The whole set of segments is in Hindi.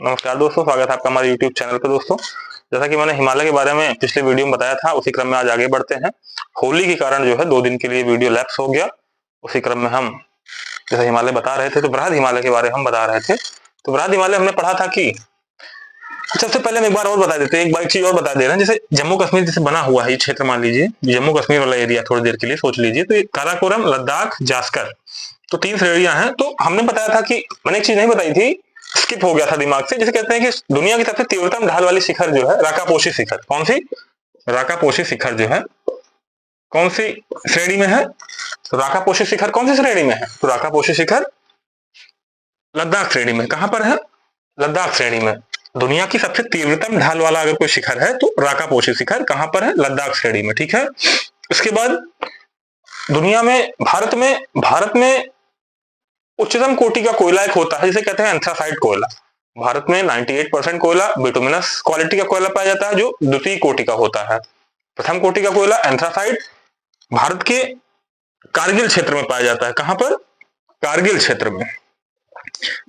नमस्कार दोस्तों, स्वागत है आपका हमारे YouTube चैनल पर। दोस्तों, जैसा कि मैंने हिमालय के बारे में पिछले वीडियो में बताया था, उसी क्रम में आज आगे बढ़ते हैं। होली के कारण जो है 2 दिन के लिए वीडियो लैप्स हो गया। उसी क्रम में हम जैसे हिमालय बता रहे थे, तो बृहद हिमालय के बारे में हम बता रहे थे। तो बृहद हिमालय हमने पढ़ा था कि सबसे पहले हम एक बार और बता देते हैं, एक चीज और बता दे रहे हैं। जैसे जम्मू कश्मीर जैसे बना हुआ है ये क्षेत्र, मान लीजिए जम्मू कश्मीर वाला एरिया, थोड़ी देर के लिए सोच लीजिए। तो ये काराकोरम, लद्दाख, जास्कर, तो 3 श्रेणियां हैं। तो हमने बताया था कि मैंने एक चीज नहीं बताई थी, स्किप हो गया था दिमाग से। जिसे कहते हैं कि दुनिया की सबसे तीव्रतम ढाल वाली शिखर जो है राकापोशी शिखर। कौन सी? राकापोशी शिखर जो है कौन सी श्रेणी में है? तो राकापोशी शिखर कौन सी श्रेणी में है? तो राकापोशी शिखर लद्दाख श्रेणी में। कहां पर है? लद्दाख श्रेणी में। दुनिया की सबसे तीव्रतम ढाल वाला अगर कोई शिखर है तो राकापोशी शिखर कहां पर है? लद्दाख श्रेणी में। ठीक है। इसके बाद दुनिया में, भारत में उच्चतम कोटि का कोयला एक होता है जिसे कहते हैं एंथ्रासाइट कोयला। भारत में 98% कोयला बिटुमिनस क्वालिटी का कोयला पाया जाता है, जो द्वितीय कोटि का होता है। प्रथम कोटि का कोयला एंथ्रासाइट भारत के कारगिल क्षेत्र में पाया जाता है। कहां पर? कारगिल क्षेत्र में।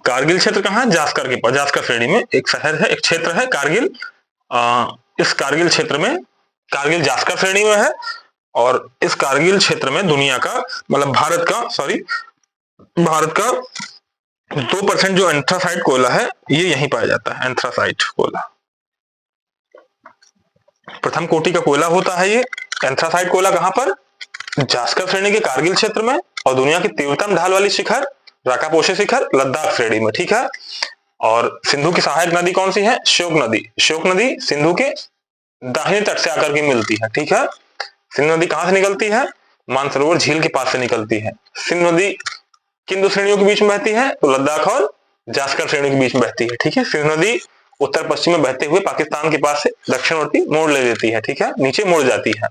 कारगिल क्षेत्र कहां? जास्कर के पास, जास्कर श्रेणी में एक शहर है, एक क्षेत्र है कारगिल। इस कारगिल क्षेत्र में, कारगिल जास्कर श्रेणी में है। और इस कारगिल क्षेत्र में दुनिया का, मतलब भारत का 2% जो एंथ्रासाइट कोयला है ये यहीं पाया जाता है। एंथ्रासाइट कोयला प्रथम कोटि का कोयला होता है। ये एंथ्रासाइट कोयला कहां पर? जास्कर श्रेणी के कारगिल क्षेत्र में। और दुनिया की तीव्रतम ढाल वाली शिखर राकापोशी शिखर लद्दाख श्रेणी में। ठीक है। और सिंधु की सहायक नदी कौन सी है? श्योक नदी। श्योक नदी सिंधु के दाहिने तट से आकर के मिलती है। ठीक है। सिंधु नदी कहां से निकलती है? मानसरोवर झील के पास से निकलती है। सिंधु नदी किन 2 श्रेणियों के बीच में बहती है? तो लद्दाख और जास्कर श्रेणी के बीच में बहती है। ठीक है। सिंधु नदी उत्तर पश्चिम में बहते हुए पाकिस्तान के पास से दक्षिणवर्ती मोड़ ले लेती है। ठीक है। नीचे मुड़ जाती है,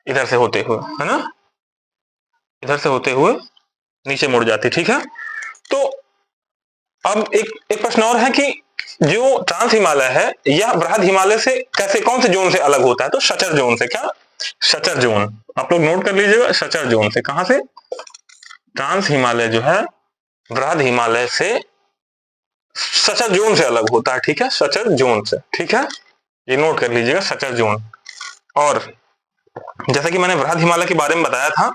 इधर से होते हुए, है ना, इधर से होते हुए नीचे मुड़ जाती। ठीक है। तो अब एक प्रश्न और है कि जो ट्रांस हिमालय है यह बृहद हिमालय से कैसे, कौन से जोन से अलग होता है? तो शचर जोन से। क्या? शचर जोन। आप लोग नोट कर लीजिएगा, शचर जोन से। कहां से? ट्रांस हिमालय जो है बृहद हिमालय से शचर जोन से अलग होता है। ठीक है। शचर जोन से। ठीक है। ये नोट कर लीजिएगा, शचर जोन। और जैसा कि मैंने बृहद हिमालय के बारे में बताया था,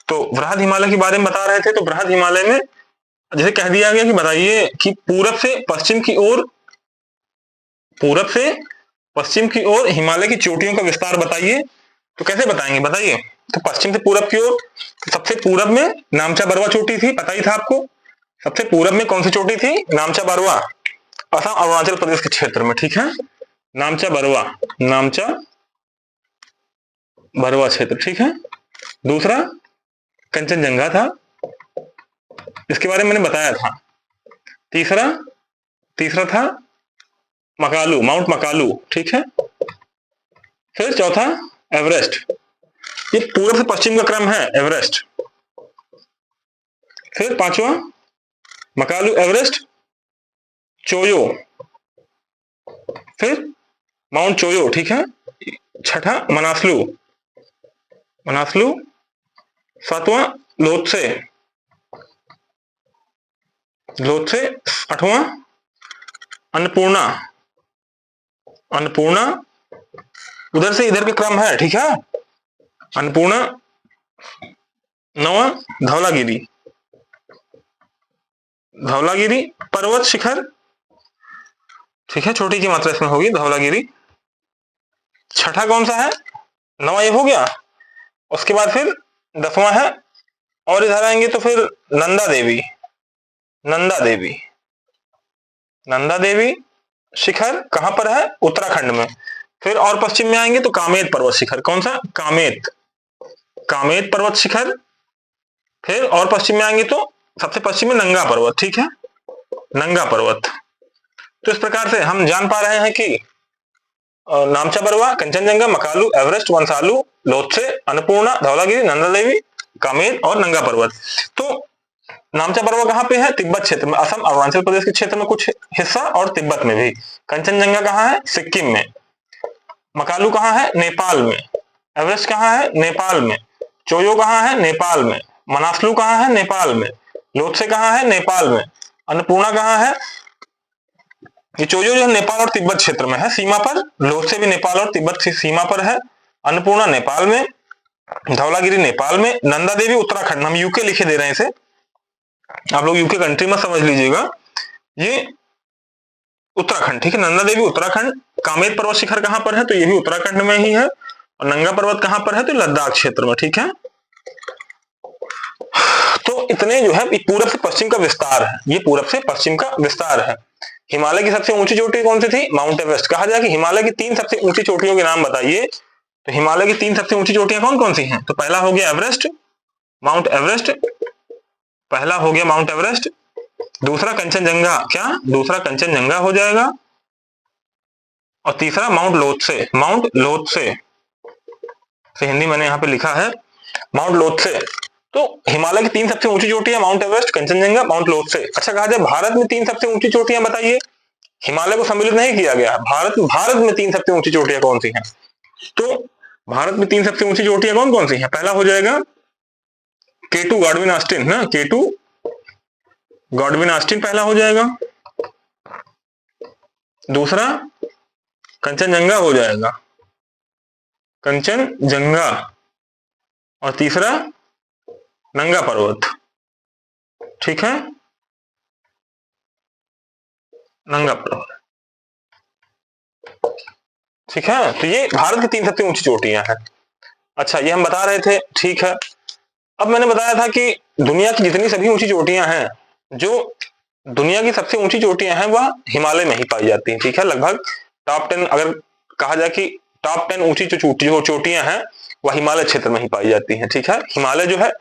तो बृहद हिमालय के बारे में बता रहे थे, तो बृहद हिमालय में जैसे कह दिया गया कि बताइए कि पूरब से पश्चिम की ओर हिमालय की चोटियों का विस्तार बताइए। तो कैसे बताएंगे? बताइए। तो पश्चिम से पूरब की ओर, सबसे पूरब में नामचा बरवा चोटी थी, पता ही था आपको। सबसे पूरब में कौन सी चोटी थी? नामचा बरवा, असम अरुणाचल प्रदेश के क्षेत्र में। ठीक है। नामचा बरवा क्षेत्र। ठीक है। दूसरा कंचनजंगा था, इसके बारे में मैंने बताया था। तीसरा था मकालू, माउंट मकालू। ठीक है। फिर चौथा एवरेस्ट। ये पूर्व से पश्चिम का क्रम है, एवरेस्ट। फिर 5वां मकालू, एवरेस्ट, चोयो, फिर माउंट चोयो। ठीक है। 6ठा मनासलू। 7वां लोत्से। 8वां अन्नपूर्णा। उधर से इधर के क्रम है। ठीक है। अन्नपूर्णा। 9वां धौलागिरी पर्वत शिखर। ठीक है। छोटी की मात्रा इसमें होगी, धौलागिरी। 6ठा कौन सा है? 9वां ये हो गया। उसके बाद फिर 10वां है, और इधर आएंगे तो फिर नंदा देवी शिखर कहां पर है? उत्तराखंड में। फिर और पश्चिम में आएंगे तो कामेत पर्वत शिखर। कौन सा? कामेत पर्वत शिखर। फिर और पश्चिम में आएंगे तो सबसे पश्चिम में नंगा पर्वत। ठीक है। नंगा पर्वत। तो इस प्रकार से हम जान पा रहे हैं कि नामचा बरवा, कंचनजंगा, मकालू, एवरेस्ट, वंसालू, लोत्से, अन्नपूर्णा, धौलागिरी, नंदा देवी, कामेत और नंगा पर्वत। तो नामचा बरवा कहां पे है? तिब्बत क्षेत्र में, असम अरुणाचल प्रदेश के क्षेत्र में कुछ हिस्सा, और तिब्बत में भी। कंचनजंगा कहां है? सिक्किम में। मकालू कहां है? नेपाल में। एवरेस्ट कहां है? नेपाल में। चोयो कहां है? नेपाल में। मनासलू कहां है? नेपाल में। लोत्से कहां है? नेपाल में। अन्नपूर्णा कहां है? ये चोजो जो है नेपाल और तिब्बत क्षेत्र में है, सीमा पर। लोत्से भी नेपाल और तिब्बत की सीमा पर है। अन्नपूर्णा नेपाल में, धौलागिरी नेपाल में, नंदा देवी उत्तराखंड। हम यूके लिखे दे रहे हैं इसे, आप लोग यूके कंट्री में समझ लीजिएगा, ये उत्तराखंड, ठीक है। नंदा देवी उत्तराखंड। कामेर पर्वत शिखर कहां पर है, तो ये भी उत्तराखंड में ही है। और नंगा पर्वत कहां पर है, तो लद्दाख क्षेत्र में, ठीक है। तो इतने जो है पूरब से पश्चिम का विस्तार है, ये पूरब से पश्चिम का विस्तार है। हिमालय की सबसे ऊंची चोटी कौन सी थी, माउंट एवरेस्ट। कहा जाए कि हिमालय की 3 सबसे ऊंची चोटियों के नाम बताइए, तो हिमालय की 3 सबसे ऊंची चोटियां कौन कौन सी हैं, तो पहला हो गया एवरेस्ट, माउंट एवरेस्ट, पहला हो गया माउंट एवरेस्ट। दूसरा कंचनजंगा, क्या, दूसरा कंचनजंगा हो जाएगा। और तीसरा माउंट लोत्से, माउंट लोत्से, तो हिंदी मैंने यहाँ पे लिखा है माउंट लोत्से। तो हिमालय की 3 सबसे ऊंची चोटियां mount Everest, Kanchenjunga, mount Lhotse. अच्छा, कहा जाए भारत में 3 सबसे ऊंची चोटियां बताइए, हिमालय को सम्मिलित नहीं किया गया। भारत में 3 सबसे ऊंची चोटियां कौन सी हैं, तो भारत में 3 सबसे ऊंची चोटियां कौन कौन सी हैं। पहला हो जाएगा K2 गॉडविन ऑस्टिन ना, K2 गॉडविन ऑस्टिन पहला हो जाएगा। दूसरा कंचनजंगा हो जाएगा, कंचनजंगा। और तीसरा नंगा पर्वत, ठीक है, नंगा पर्वत, ठीक है। तो ये भारत की 3 सबसे ऊंची चोटियां हैं। अच्छा, ये हम बता रहे थे, ठीक है। अब मैंने बताया था कि दुनिया की जितनी सभी ऊंची चोटियां हैं, जो दुनिया की सबसे ऊंची चोटियां हैं वह हिमालय में ही पाई जाती हैं, ठीक है। लगभग टॉप 10, अगर कहा जाए कि टॉप 10 ऊंची जो चोटियां हैं वह हिमालय क्षेत्र में ही पाई जाती हैं, ठीक है। हिमालय जो है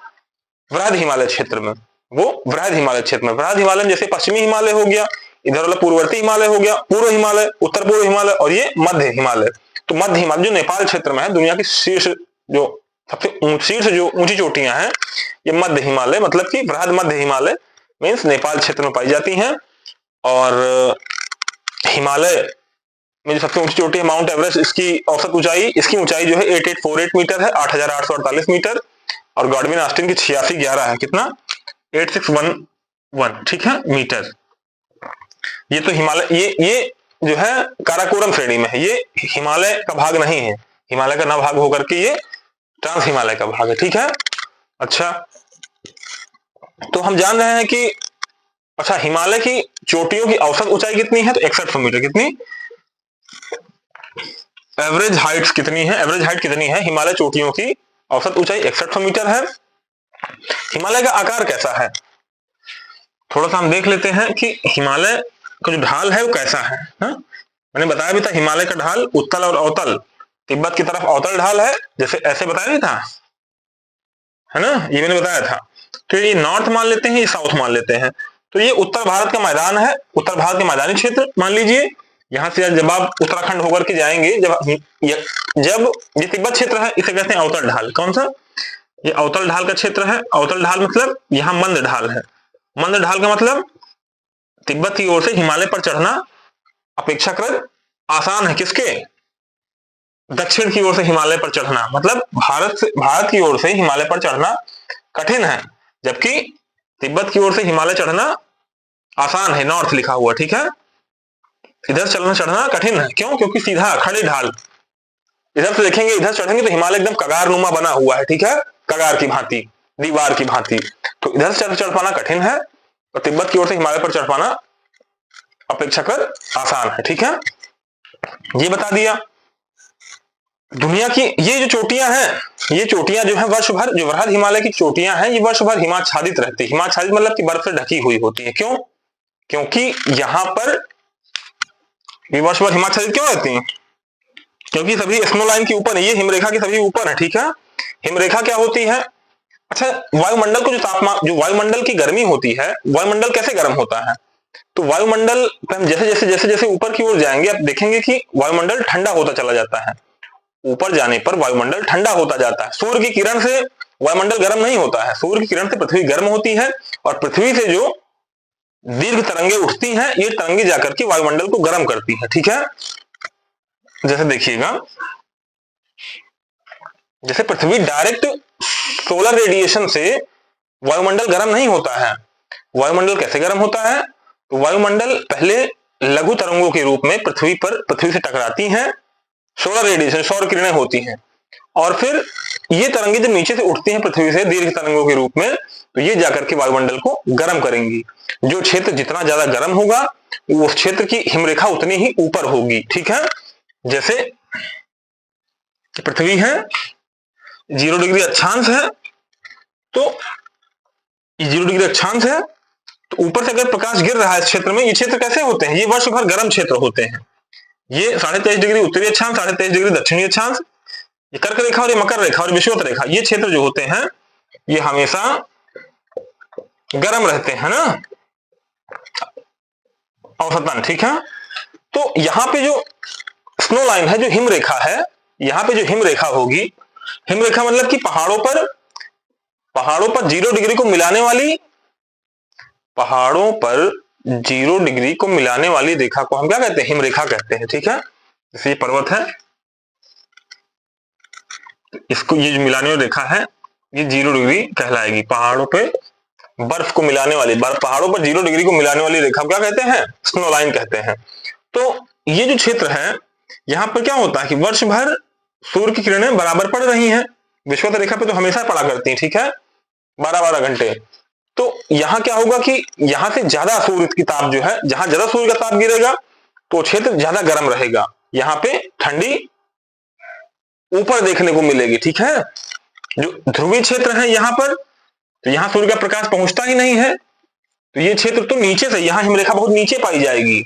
वृहद हिमालय क्षेत्र में, वो वृहद हिमालय क्षेत्र में, वृहद हिमालय जैसे पश्चिमी हिमालय हो गया, इधर वाला पूर्ववर्ती हिमालय हो गया, पूर्व हिमालय, उत्तर पूर्व हिमालय, और ये मध्य हिमालय। तो मध्य हिमालय जो नेपाल क्षेत्र में है, दुनिया की शीर्ष जो सबसे शीर्ष जो ऊंची चोटियां हैं, ये मध्य हिमालय, मतलब कि वृहद मध्य हिमालय मीन्स नेपाल क्षेत्र में पाई जाती हैं। और हिमालय में जो सबसे ऊंची चोटी है माउंट एवरेस्ट, इसकी औसत ऊंचाई, इसकी ऊंचाई जो है 8848 मीटर है, 8848 मीटर। और गॉडविन ऑस्टिन की 8611 है, कितना, 8611, ठीक है, मीटर। ये तो हिमालय, ये जो है काराकोरम श्रेणी में है, ये हिमालय का भाग नहीं है, हिमालय का ना भाग होकर के ये ट्रांस हिमालय का भाग है, ठीक है। अच्छा, तो हम जान रहे हैं कि अच्छा हिमालय की चोटियों की औसत ऊंचाई कितनी है, तो 6100 मीटर। कितनी, एवरेज हाइट कितनी है, एवरेज हाइट कितनी है हिमालय चोटियों की औसत ऊंचाई 6100 मीटर है। हिमालय का आकार कैसा है, थोड़ा सा हम देख लेते हैं कि हिमालय का जो ढाल है वो कैसा है। मैंने बताया भी था हिमालय का ढाल उत्तल और अवतल, तिब्बत की तरफ अवतल ढाल है, जैसे ऐसे बताया नहीं था, है ना, ये मैंने बताया था। तो ये नॉर्थ मान लेते हैं, ये साउथ मान लेते हैं। तो ये उत्तर भारत का मैदान है, उत्तर भारत के मैदानी क्षेत्र मान लीजिए। यहां से जब आप उत्तराखंड होकर के जाएंगे, जब ये तिब्बत क्षेत्र है, इसे कहते हैं अवतल ढाल। कौन सा, ये अवतल ढाल का क्षेत्र है। अवतल ढाल मतलब यहाँ मंद ढाल है, मंद ढाल का मतलब तिब्बत की ओर से हिमालय पर चढ़ना अपेक्षाकृत आसान है। किसके, दक्षिण की ओर से हिमालय पर चढ़ना, मतलब भारत की ओर से हिमालय पर चढ़ना कठिन है, जबकि तिब्बत की ओर से हिमालय चढ़ना आसान है, नॉर्थ लिखा हुआ, ठीक है। इधर चलना चढ़ना कठिन है, क्यों, क्योंकि सीधा खड़े ढाल, इधर से देखेंगे, इधर चढ़ेंगे तो हिमालय एकदम कगार नुमा बना हुआ है, ठीक है, कगार की भांति, दीवार की भांति। तो इधर से चढ़ पाना कठिन है और तिब्बत की ओर से हिमालय पर चढ़ पाना अपेक्षाकृत आसान है, ठीक है। ये बता दिया। दुनिया की ये जो चोटियां हैं, ये चोटियां जो है वर्ष भर, जो वृहद हिमालय की चोटियां हैं, ये वर्ष भर हिमाच्छादित रहती है। हिमाच्छादित मतलब कि बर्फ से ढकी हुई होती है। क्यों, क्योंकि यहां पर ये वर्ष भर हिमाच्छादित क्यों रहती हैं, क्योंकि सभी स्नो लाइन के ऊपर है, ये हिमरेखा के सभी ऊपर है, ठीक है। हिमरेखा क्या होती है, अच्छा वायुमंडल को जो तापमान, जो वायुमंडल की गर्मी होती है, वायुमंडल कैसे गर्म होता है, तो वायुमंडल हम जैसे जैसे ऊपर की ओर जाएंगे, आप देखेंगे कि वायुमंडल ठंडा होता चला जाता है। ऊपर जाने पर वायुमंडल ठंडा होता जाता है। सूर्य की किरण से वायुमंडल गर्म नहीं होता है, सूर्य की किरण से पृथ्वी गर्म होती है, और पृथ्वी से जो दीर्घ तरंगे उठती हैं, ये तरंगे जाकर के वायुमंडल को गर्म करती है, ठीक है। जैसे देखिएगा, जैसे पृथ्वी डायरेक्ट सोलर रेडिएशन से वायुमंडल गर्म नहीं होता है। वायुमंडल कैसे गर्म होता है, तो वायुमंडल पहले लघु तरंगों के रूप में पृथ्वी से टकराती हैं, सोलर रेडिएशन, सौर किरणें होती हैं, और फिर ये तरंगे जब नीचे से उठती हैं पृथ्वी से दीर्घ तरंगों के रूप में, तो ये जाकर के वायुमंडल को गर्म करेंगी। जो क्षेत्र जितना ज्यादा गर्म होगा उस क्षेत्र की हिमरेखा उतनी ही ऊपर होगी। ठीक है, जैसे पृथ्वी है, 0 डिग्री अक्षांश है, तो 0 डिग्री अक्षांश है, तो ऊपर से अगर प्रकाश गिर रहा है इस क्षेत्र में, ये क्षेत्र कैसे होते हैं, ये वर्ष भर गर्म क्षेत्र होते हैं। ये 23.5 डिग्री उत्तरी अक्षांश, 23.5 डिग्री दक्षिणी अक्षांश, ये कर्क रेखा और ये मकर रेखा और विषुवत रेखा, ये क्षेत्र जो होते हैं ये हमेशा गर्म रहते हैं ना, औसतन। ठीक है, तो यहाँ पे जो स्नो लाइन है, जो हिम रेखा है, यहाँ पे जो हिम रेखा होगी, हिम रेखा मतलब कि पहाड़ों पर 0 डिग्री को मिलाने वाली, पहाड़ों पर 0 डिग्री को मिलाने वाली रेखा को हम क्या कहते हैं, हिम रेखा कहते हैं। ठीक है, जैसे ये पर्वत है, इसको ये जो मिलाने वाली रेखा है ये 0 डिग्री कहलाएगी। पहाड़ों पे बर्फ को मिलाने वाली, पहाड़ों पर 0 डिग्री को मिलाने वाली रेखा क्या कहते हैं, स्नो लाइन कहते हैं। तो ये जो क्षेत्र है, यहाँ पर क्या होता है कि वर्ष भर सूर्य की किरणें बराबर पड़ रही हैं, विषुवत रेखा पे तो हमेशा पड़ा करती हैं। ठीक है, 12-12 घंटे। तो यहाँ क्या होगा कि यहाँ से ज्यादा सूर्य की ताप जो है, जहां ज्यादा सूर्य का ताप गिरेगा तो क्षेत्र ज्यादा गर्म रहेगा, यहाँ पे ठंडी ऊपर देखने को मिलेगी। ठीक है, जो ध्रुवीय क्षेत्र है यहाँ पर, तो यहाँ सूर्य का प्रकाश पहुंचता ही नहीं है, तो ये क्षेत्र तो नीचे से, यहाँ हिमरेखा बहुत नीचे पाई जाएगी।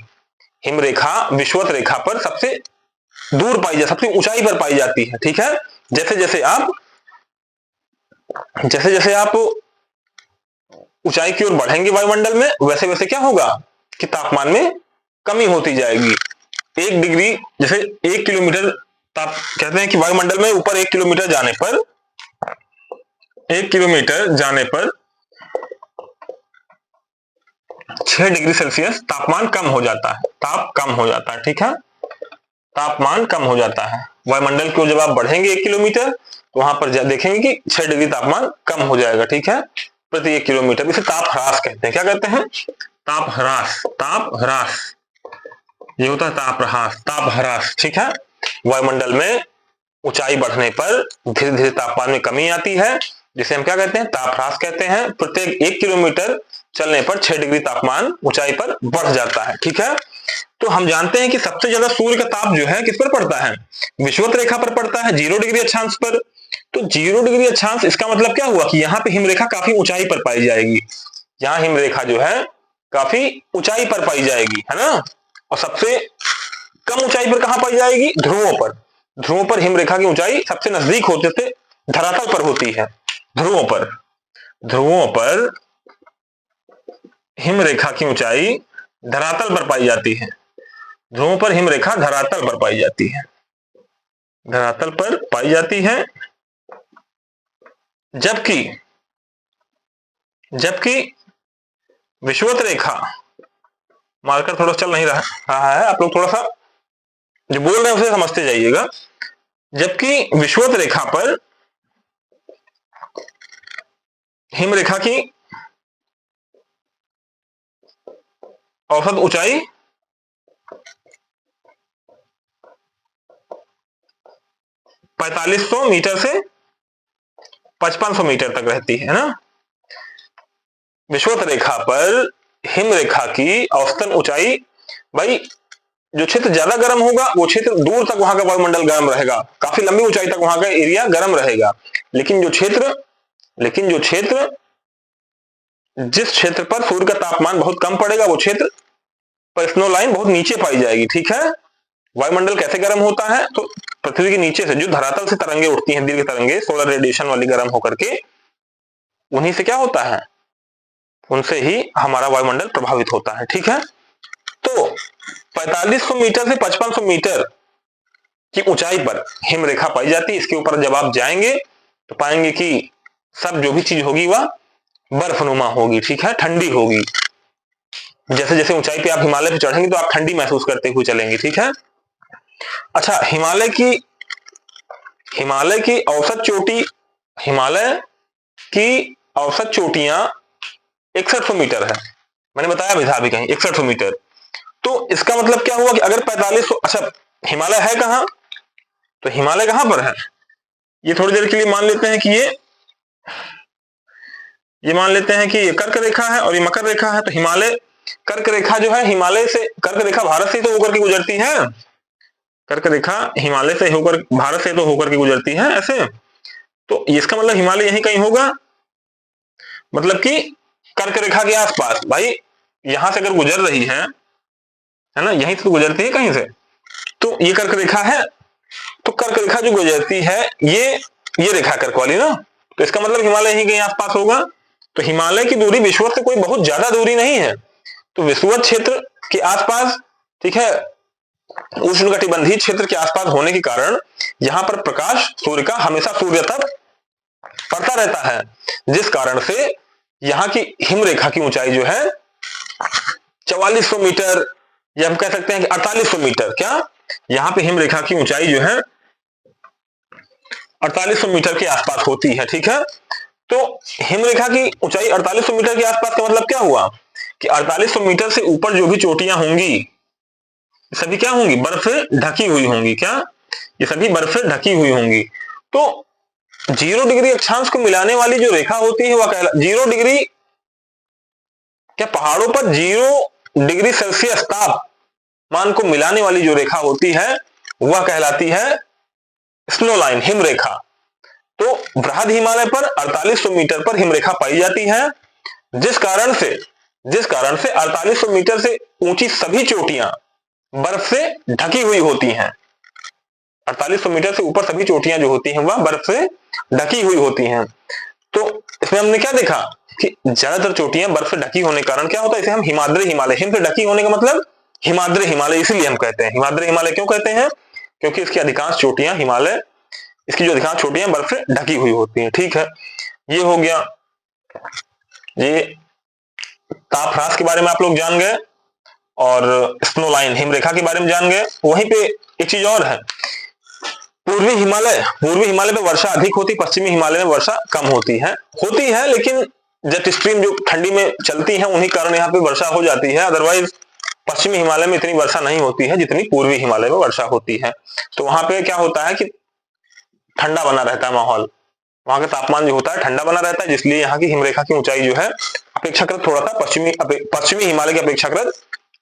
हिमरेखा विषुवत रेखा पर सबसे दूर पाई जाती, सबसे ऊंचाई पर पाई जाती है। ठीक है, जैसे जैसे आप ऊंचाई की ओर बढ़ेंगे वायुमंडल में, वैसे वैसे क्या होगा कि तापमान में कमी होती जाएगी। 1 डिग्री, जैसे 1 किलोमीटर ताप, कहते हैं कि वायुमंडल में ऊपर 1 किलोमीटर जाने पर 6 डिग्री सेल्सियस तापमान कम हो जाता है, ताप कम हो जाता है। ठीक है, तापमान कम हो जाता है वायुमंडल की ओर। जब आप बढ़ेंगे 1 किलोमीटर तो वहां पर देखेंगे कि 6 डिग्री तापमान कम हो जाएगा। ठीक है, प्रति 1 किलोमीटर। इसे ताप ह्रास कहते हैं। क्या कहते हैं, ताप ह्रास, ताप ह्रास, ये होता है ताप ह्रास। ठीक है, वायुमंडल में ऊंचाई बढ़ने पर धीरे धीरे तापमान में कमी आती है, जिसे हम क्या कहते हैं, ताप ह्रास कहते हैं। प्रत्येक 1 किलोमीटर चलने पर 6 डिग्री तापमान ऊंचाई पर बढ़ जाता है। ठीक है, तो हम जानते हैं कि सबसे ज्यादा सूर्य का ताप जो है किस पर पड़ता है, विषुवत रेखा पर पड़ता है, 0 डिग्री अक्षांश पर। तो 0 डिग्री अक्षांश, इसका मतलब क्या हुआ कि यहाँ पे हिमरेखा काफी ऊंचाई पर पाई जाएगी। यहाँ हिमरेखा जो है काफी ऊंचाई पर पाई जाएगी, है ना। और सबसे कम ऊंचाई पर कहां पाई जाएगी, ध्रुवों पर। ध्रुवों पर हिमरेखा की ऊंचाई सबसे नजदीक होते थे धरातल पर होती है। ध्रुवों पर हिमरेखा की ऊंचाई धरातल पर पाई जाती है। ध्रुवों पर हिमरेखा धरातल पर पाई जाती है, धरातल पर पाई जाती है। जबकि विषुवत रेखा, मार्कर थोड़ा चल नहीं रहा है, आप लोग थोड़ा सा जो बोल रहे हैं उसे समझते जाइएगा। जबकि विषुवत रेखा पर हिमरेखा की औसत ऊंचाई 4500 मीटर से 5500 मीटर तक रहती है ना। विषुवत रेखा पर हिमरेखा की औसतन ऊंचाई, भाई जो क्षेत्र ज्यादा गर्म होगा वो क्षेत्र दूर तक वहां का वायुमंडल गर्म रहेगा, काफी लंबी ऊंचाई तक वहां का एरिया गर्म रहेगा। लेकिन जो क्षेत्र जिस क्षेत्र पर सूर्य का तापमान बहुत कम पड़ेगा वो क्षेत्र पर स्नो लाइन बहुत नीचे पाई जाएगी। ठीक है, वायुमंडल कैसे गर्म होता है, तो पृथ्वी के नीचे से जो धरातल से तरंगे उठती हैं, दीर्घ तरंगे, सोलर रेडिएशन वाली गर्म होकर के, उन्हीं से क्या होता है, उनसे ही हमारा वायुमंडल प्रभावित होता है। ठीक है, तो 4500 मीटर से 5500 मीटर की ऊंचाई पर हिमरेखा पाई जाती है। इसके ऊपर जब आप जाएंगे तो पाएंगे कि सब जो भी चीज होगी वह बर्फनुमा होगी। ठीक है, ठंडी होगी। जैसे जैसे ऊंचाई पे आप हिमालय पे चढ़ेंगे तो आप ठंडी महसूस करते हुए चलेंगे। ठीक है, अच्छा, हिमालय की औसत चोटियां 6100 मीटर है। मैंने बताया भी था अभी कहीं 6100 मीटर। तो इसका मतलब क्या हुआ कि अगर 4500, अच्छा हिमालय है कहां, तो हिमालय कहां पर है, ये थोड़ी देर के लिए मान लेते हैं कि ये मान लेते हैं कि ये कर्क रेखा है और ये मकर रेखा है। तो हिमालय कर्क रेखा जो है, हिमालय से कर्क रेखा भारत से तो होकर के गुजरती है, कर्क रेखा हिमालय से होकर भारत से तो होकर के गुजरती है ऐसे। तो इसका मतलब हिमालय यहीं कहीं होगा, मतलब कि कर्क रेखा के आसपास। भाई यहां से अगर गुजर रही है ना, यहीं से तो गुजरती है कहीं से, तो ये कर्क रेखा है, तो कर्क रेखा जो गुजरती है ये रेखा कर्क वाली ना, तो इसका मतलब हिमालय यहीं कहीं आसपास होगा। तो हिमालय की दूरी विषुवत से कोई बहुत ज्यादा दूरी नहीं है, तो विषुवत क्षेत्र के आसपास, ठीक है, उष्णकटिबंधीय क्षेत्र के आसपास होने के कारण यहां पर प्रकाश सूर्य का हमेशा सूर्य तक पड़ता रहता है, जिस कारण से यहाँ की हिम रेखा की ऊंचाई जो है 4400 मीटर, या हम कह सकते हैं कि 4800 मीटर, क्या यहाँ पे हिम रेखा की ऊंचाई जो है 4800 मीटर के आसपास होती है, ठीक है। तो हिम रेखा की ऊंचाई 4800 मीटर के आसपास का मतलब क्या हुआ कि 4800 मीटर से ऊपर जो भी चोटियां होंगी सभी क्या होंगी, बर्फ से ढकी हुई होंगी, क्या ये सभी बर्फ से ढकी हुई होंगी। तो 0 डिग्री अक्षांश को मिलाने वाली जो रेखा होती है वह 0 डिग्री, क्या पहाड़ों पर 0 डिग्री सेल्सियस तापमान को मिलाने वाली जो रेखा होती है वह कहलाती है स्नो लाइन, हिम रेखा। तो बृहद हिमालय पर 4800 मीटर पर हिम रेखा पाई जाती है, जिस कारण से 4800 मीटर से ऊंची सभी चोटियां बर्फ से ढकी हुई होती हैं। 4800 मीटर से ऊपर सभी चोटियां जो होती हैं वह बर्फ से ढकी हुई होती हैं। तो इसमें हमने क्या देखा कि ज्यादातर चोटियां बर्फ से ढकी होने के कारण क्या होता है, इसे हम हिमाद्री हिमालय, हिम से ढकी होने का मतलब हिमाद्री हिमालय इसीलिए हम कहते हैं। हिमाद्री हिमालय क्यों कहते हैं, क्योंकि इसकी अधिकांश चोटियां हिमालय, इसकी जो अधिकांश चोटियां बर्फ से ढकी हुई होती हैं, ठीक है। ये हो गया, ये तापह्रास के बारे में आप लोग जान गए और स्नो लाइन हिम रेखा के बारे में जान गए। वहीं पे एक चीज और है, पूर्वी हिमालय पे वर्षा अधिक होती, पश्चिमी हिमालय में वर्षा कम होती है, लेकिन जेट स्ट्रीम जो ठंडी में चलती है उन्हीं कारण यहाँ पे वर्षा हो जाती है, अदरवाइज पश्चिमी हिमालय में इतनी वर्षा नहीं होती है जितनी पूर्वी हिमालय में वर्षा होती है। तो वहां पे क्या होता है कि ठंडा बना रहता है माहौल, वहां का तापमान जो होता है ठंडा बना रहता है, जिसलिए यहाँ की हिमरेखा की ऊंचाई जो है अपेक्षाकृत थोड़ा सा पश्चिमी हिमालय की अपेक्षाकृत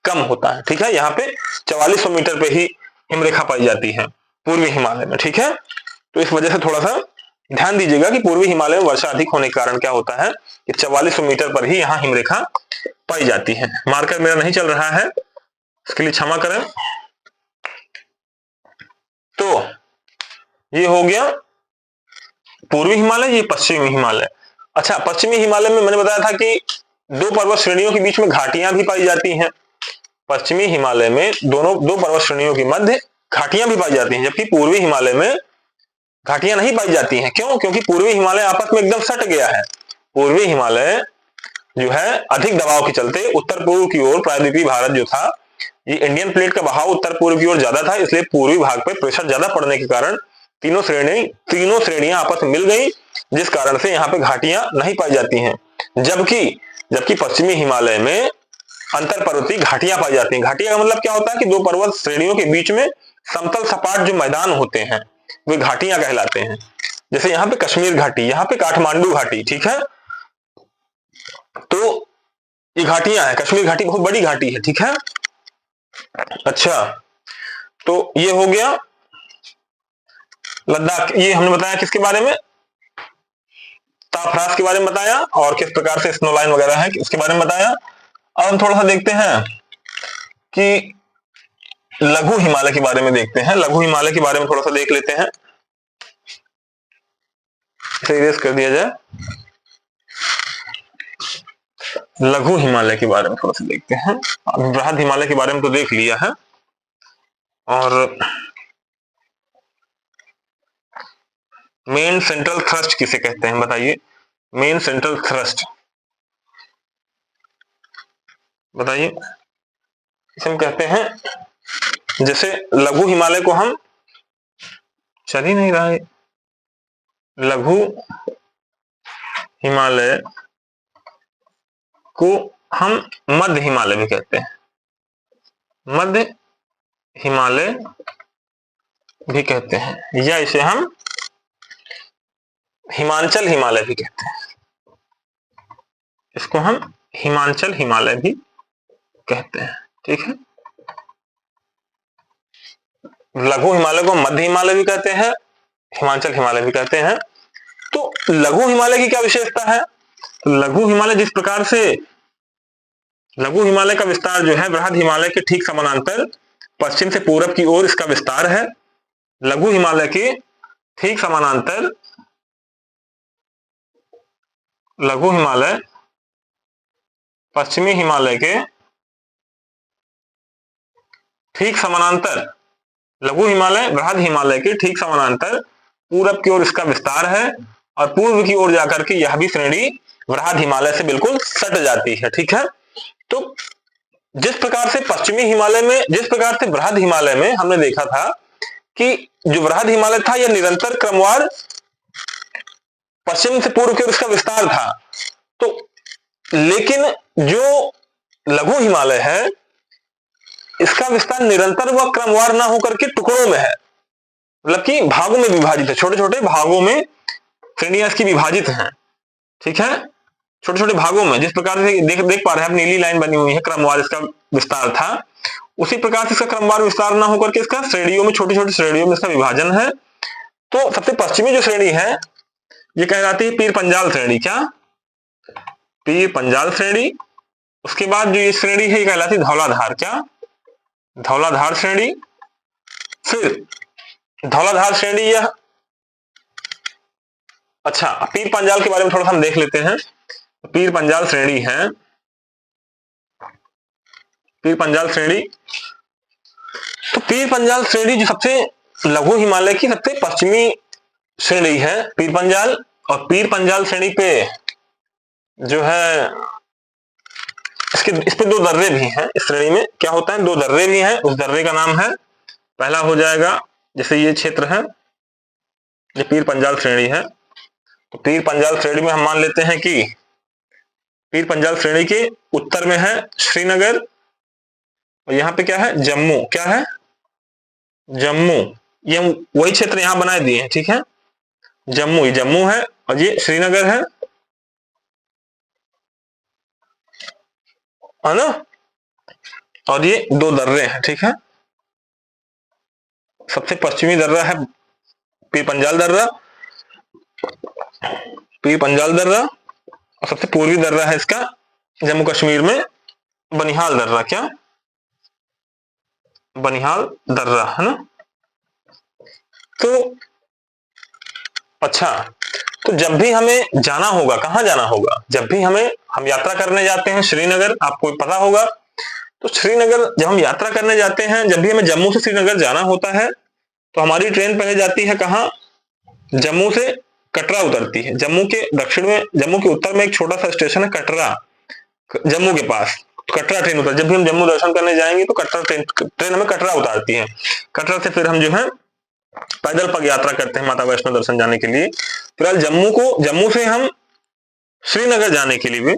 कम होता है, ठीक है। यहाँ पे 4400 मीटर पे ही हिमरेखा पाई जाती है पूर्वी हिमालय में, ठीक है। तो इस वजह से थोड़ा सा ध्यान दीजिएगा कि पूर्वी हिमालय में वर्षा अधिक होने के कारण क्या होता है कि 4400 मीटर पर ही यहाँ हिमरेखा पाई जाती है। मार्कर मेरा नहीं चल रहा है, इसके लिए क्षमा करें। तो ये हो गया पूर्वी हिमालय, ये पश्चिमी हिमालय। अच्छा, पश्चिमी हिमालय में मैंने बताया था कि 2 पर्वत श्रेणियों के बीच में घाटियां भी पाई जाती हैं। पश्चिमी हिमालय में दो पर्वत श्रेणियों के मध्य घाटियां भी पाई जाती हैं, जबकि पूर्वी हिमालय में घाटियां नहीं पाई जाती हैं। क्यों? क्योंकि पूर्वी हिमालय आपस में एकदम सट गया है। पूर्वी हिमालय जो है अधिक दबाव के चलते उत्तर पूर्व की ओर, प्रायद्वीपीय भारत जो था, ये इंडियन प्लेट का बहाव उत्तर पूर्व की ओर ज्यादा था, इसलिए पूर्वी भाग पर प्रेशर ज्यादा पड़ने के कारण तीनों श्रेणियां आपस में मिल गई, जिस कारण से यहाँ पे घाटियां नहीं पाई जाती हैं। जबकि पश्चिमी हिमालय में अंतर पर्वतीय घाटियां पाई जाती हैं। घाटियां का मतलब क्या होता है कि 2 पर्वत श्रेणियों के बीच में समतल सपाट जो मैदान होते हैं वे घाटियां कहलाते हैं। जैसे यहाँ पे कश्मीर घाटी, यहाँ पे काठमांडू घाटी, ठीक है। तो ये घाटियां हैं, कश्मीर घाटी बहुत बड़ी घाटी है, ठीक है। अच्छा, तो ये हो गया लद्दाख। ये हमने बताया किसके बारे में, तापह्रास के बारे में बताया, और किस प्रकार से स्नो लाइन वगैरह है इसके बारे में बताया। अब हम थोड़ा सा देखते हैं कि लघु हिमालय के बारे में देखते हैं। लघु हिमालय के बारे में थोड़ा सा देख लेते हैं, इसे इरेज कर दिया जाए। लघु हिमालय के बारे में थोड़ा सा देखते हैं। बृहद हिमालय के बारे में तो देख लिया है, और मेन सेंट्रल थ्रस्ट किसे कहते हैं बताइए, मेन सेंट्रल थ्रस्ट बताइए। इसे हम कहते हैं, जैसे लघु हिमालय को हम, चल ही नहीं रहा है, लघु हिमालय को हम मध्य हिमालय भी कहते हैं, मध्य हिमालय भी कहते हैं, या इसे हम हिमांचल हिमालय भी कहते हैं। इसको हम हिमांचल हिमालय भी कहते हैं। ठीक है, लघु हिमालय को मध्य हिमालय भी कहते हैं, हिमांचल हिमालय भी कहते हैं। तो लघु हिमालय की क्या विशेषता है? तो लघु हिमालय जिस प्रकार से, लघु हिमालय का विस्तार जो है बृहद हिमालय के ठीक समानांतर पश्चिम से पूरब की ओर इसका विस्तार है। लघु हिमालय के ठीक समानांतर, लघु हिमालय पश्चिमी हिमालय के ठीक समानांतर, लघु हिमालय बृहद हिमालय के ठीक समानांतर पूरब की ओर इसका विस्तार है, और पूर्व की ओर जाकर के यह भी श्रेणी बृहद हिमालय से बिल्कुल सट जाती है। ठीक है, तो जिस प्रकार से पश्चिमी हिमालय में, जिस प्रकार से बृहद हिमालय में हमने देखा था कि जो बृहद हिमालय था यह निरंतर क्रमवार पश्चिम से पूर्व की ओर इसका विस्तार था, तो लेकिन जो लघु हिमालय है इसका विस्तार निरंतर व क्रमवार ना होकर के टुकड़ों में है, मतलब कि भागों में विभाजित है, छोटे छोटे भागों में श्रेणियां इसकी विभाजित हैं। ठीक है, छोटे छोटे भागों में, जिस प्रकार से देख पा रहे हैं आप, नीली लाइन बनी हुई है, क्रमवार इसका विस्तार था, उसी प्रकार से इसका क्रमवार विस्तार ना होकर के इसका श्रेणियों में, छोटी छोटी श्रेणियों में इसका विभाजन है। तो सबसे पश्चिमी जो श्रेणी है ये कहलाती है पीर पंजाल श्रेणी। क्या? पीर पंजाल श्रेणी। उसके बाद जो ये श्रेणी है ये कहलाती है धौलाधार। क्या? धौलाधार श्रेणी। फिर धौलाधार श्रेणी यह, अच्छा पीर पंजाल के बारे में थोड़ा सा हम देख लेते हैं। पीर पंजाल श्रेणी है, पीर पंजाल श्रेणी, तो पीर पंजाल श्रेणी जो सबसे लघु हिमालय की सबसे पश्चिमी श्रेणी है पीर पंजाल, और पीर पंजाल श्रेणी पे जो है इस पे दो दर्रे भी हैं। इस श्रेणी में क्या होता है, दो दर्रे भी हैं। उस दर्रे का नाम है, पहला हो जाएगा, जैसे ये क्षेत्र है, ये पीर पंजाल श्रेणी है, तो पीर पंजाल श्रेणी में हम मान लेते हैं कि पीर पंजाल श्रेणी के उत्तर में है श्रीनगर, और यहाँ पे क्या है, जम्मू। क्या है? जम्मू। ये वही क्षेत्र यहां बनाए दिए हैं। ठीक है, जम्मू, ये जम्मू है और ये श्रीनगर है ना, और ये दो दर्रे हैं। ठीक है, सबसे पश्चिमी दर्रा है पीर पंजाल दर्रा, पीर पंजाल दर्रा, और सबसे पूर्वी दर्रा है इसका जम्मू कश्मीर में बनिहाल दर्रा। क्या? बनिहाल दर्रा, है ना। तो अच्छा, तो जब भी हमें जाना होगा, कहां जाना होगा, जब भी हम यात्रा करने जाते हैं श्रीनगर, आपको पता होगा, तो श्रीनगर जब हम यात्रा करने जाते हैं, जब भी हमें जम्मू से श्रीनगर जाना होता है तो हमारी ट्रेन पहले जाती है कहां, जम्मू से कटरा उतरती है। जम्मू के दक्षिण में, जम्मू के उत्तर में एक छोटा सा स्टेशन है कटरा, जम्मू के पास, तो कटरा ट्रेन उतर, जब भी हम जम्मू दर्शन करने जाएंगे तो कटरा ट्रेन हमें कटरा उतारती है। कटरा से फिर हम जो है पैदल पग यात्रा करते हैं माता वैष्णो दर्शन जाने के लिए। फिलहाल जम्मू से हम श्रीनगर जाने के लिए भी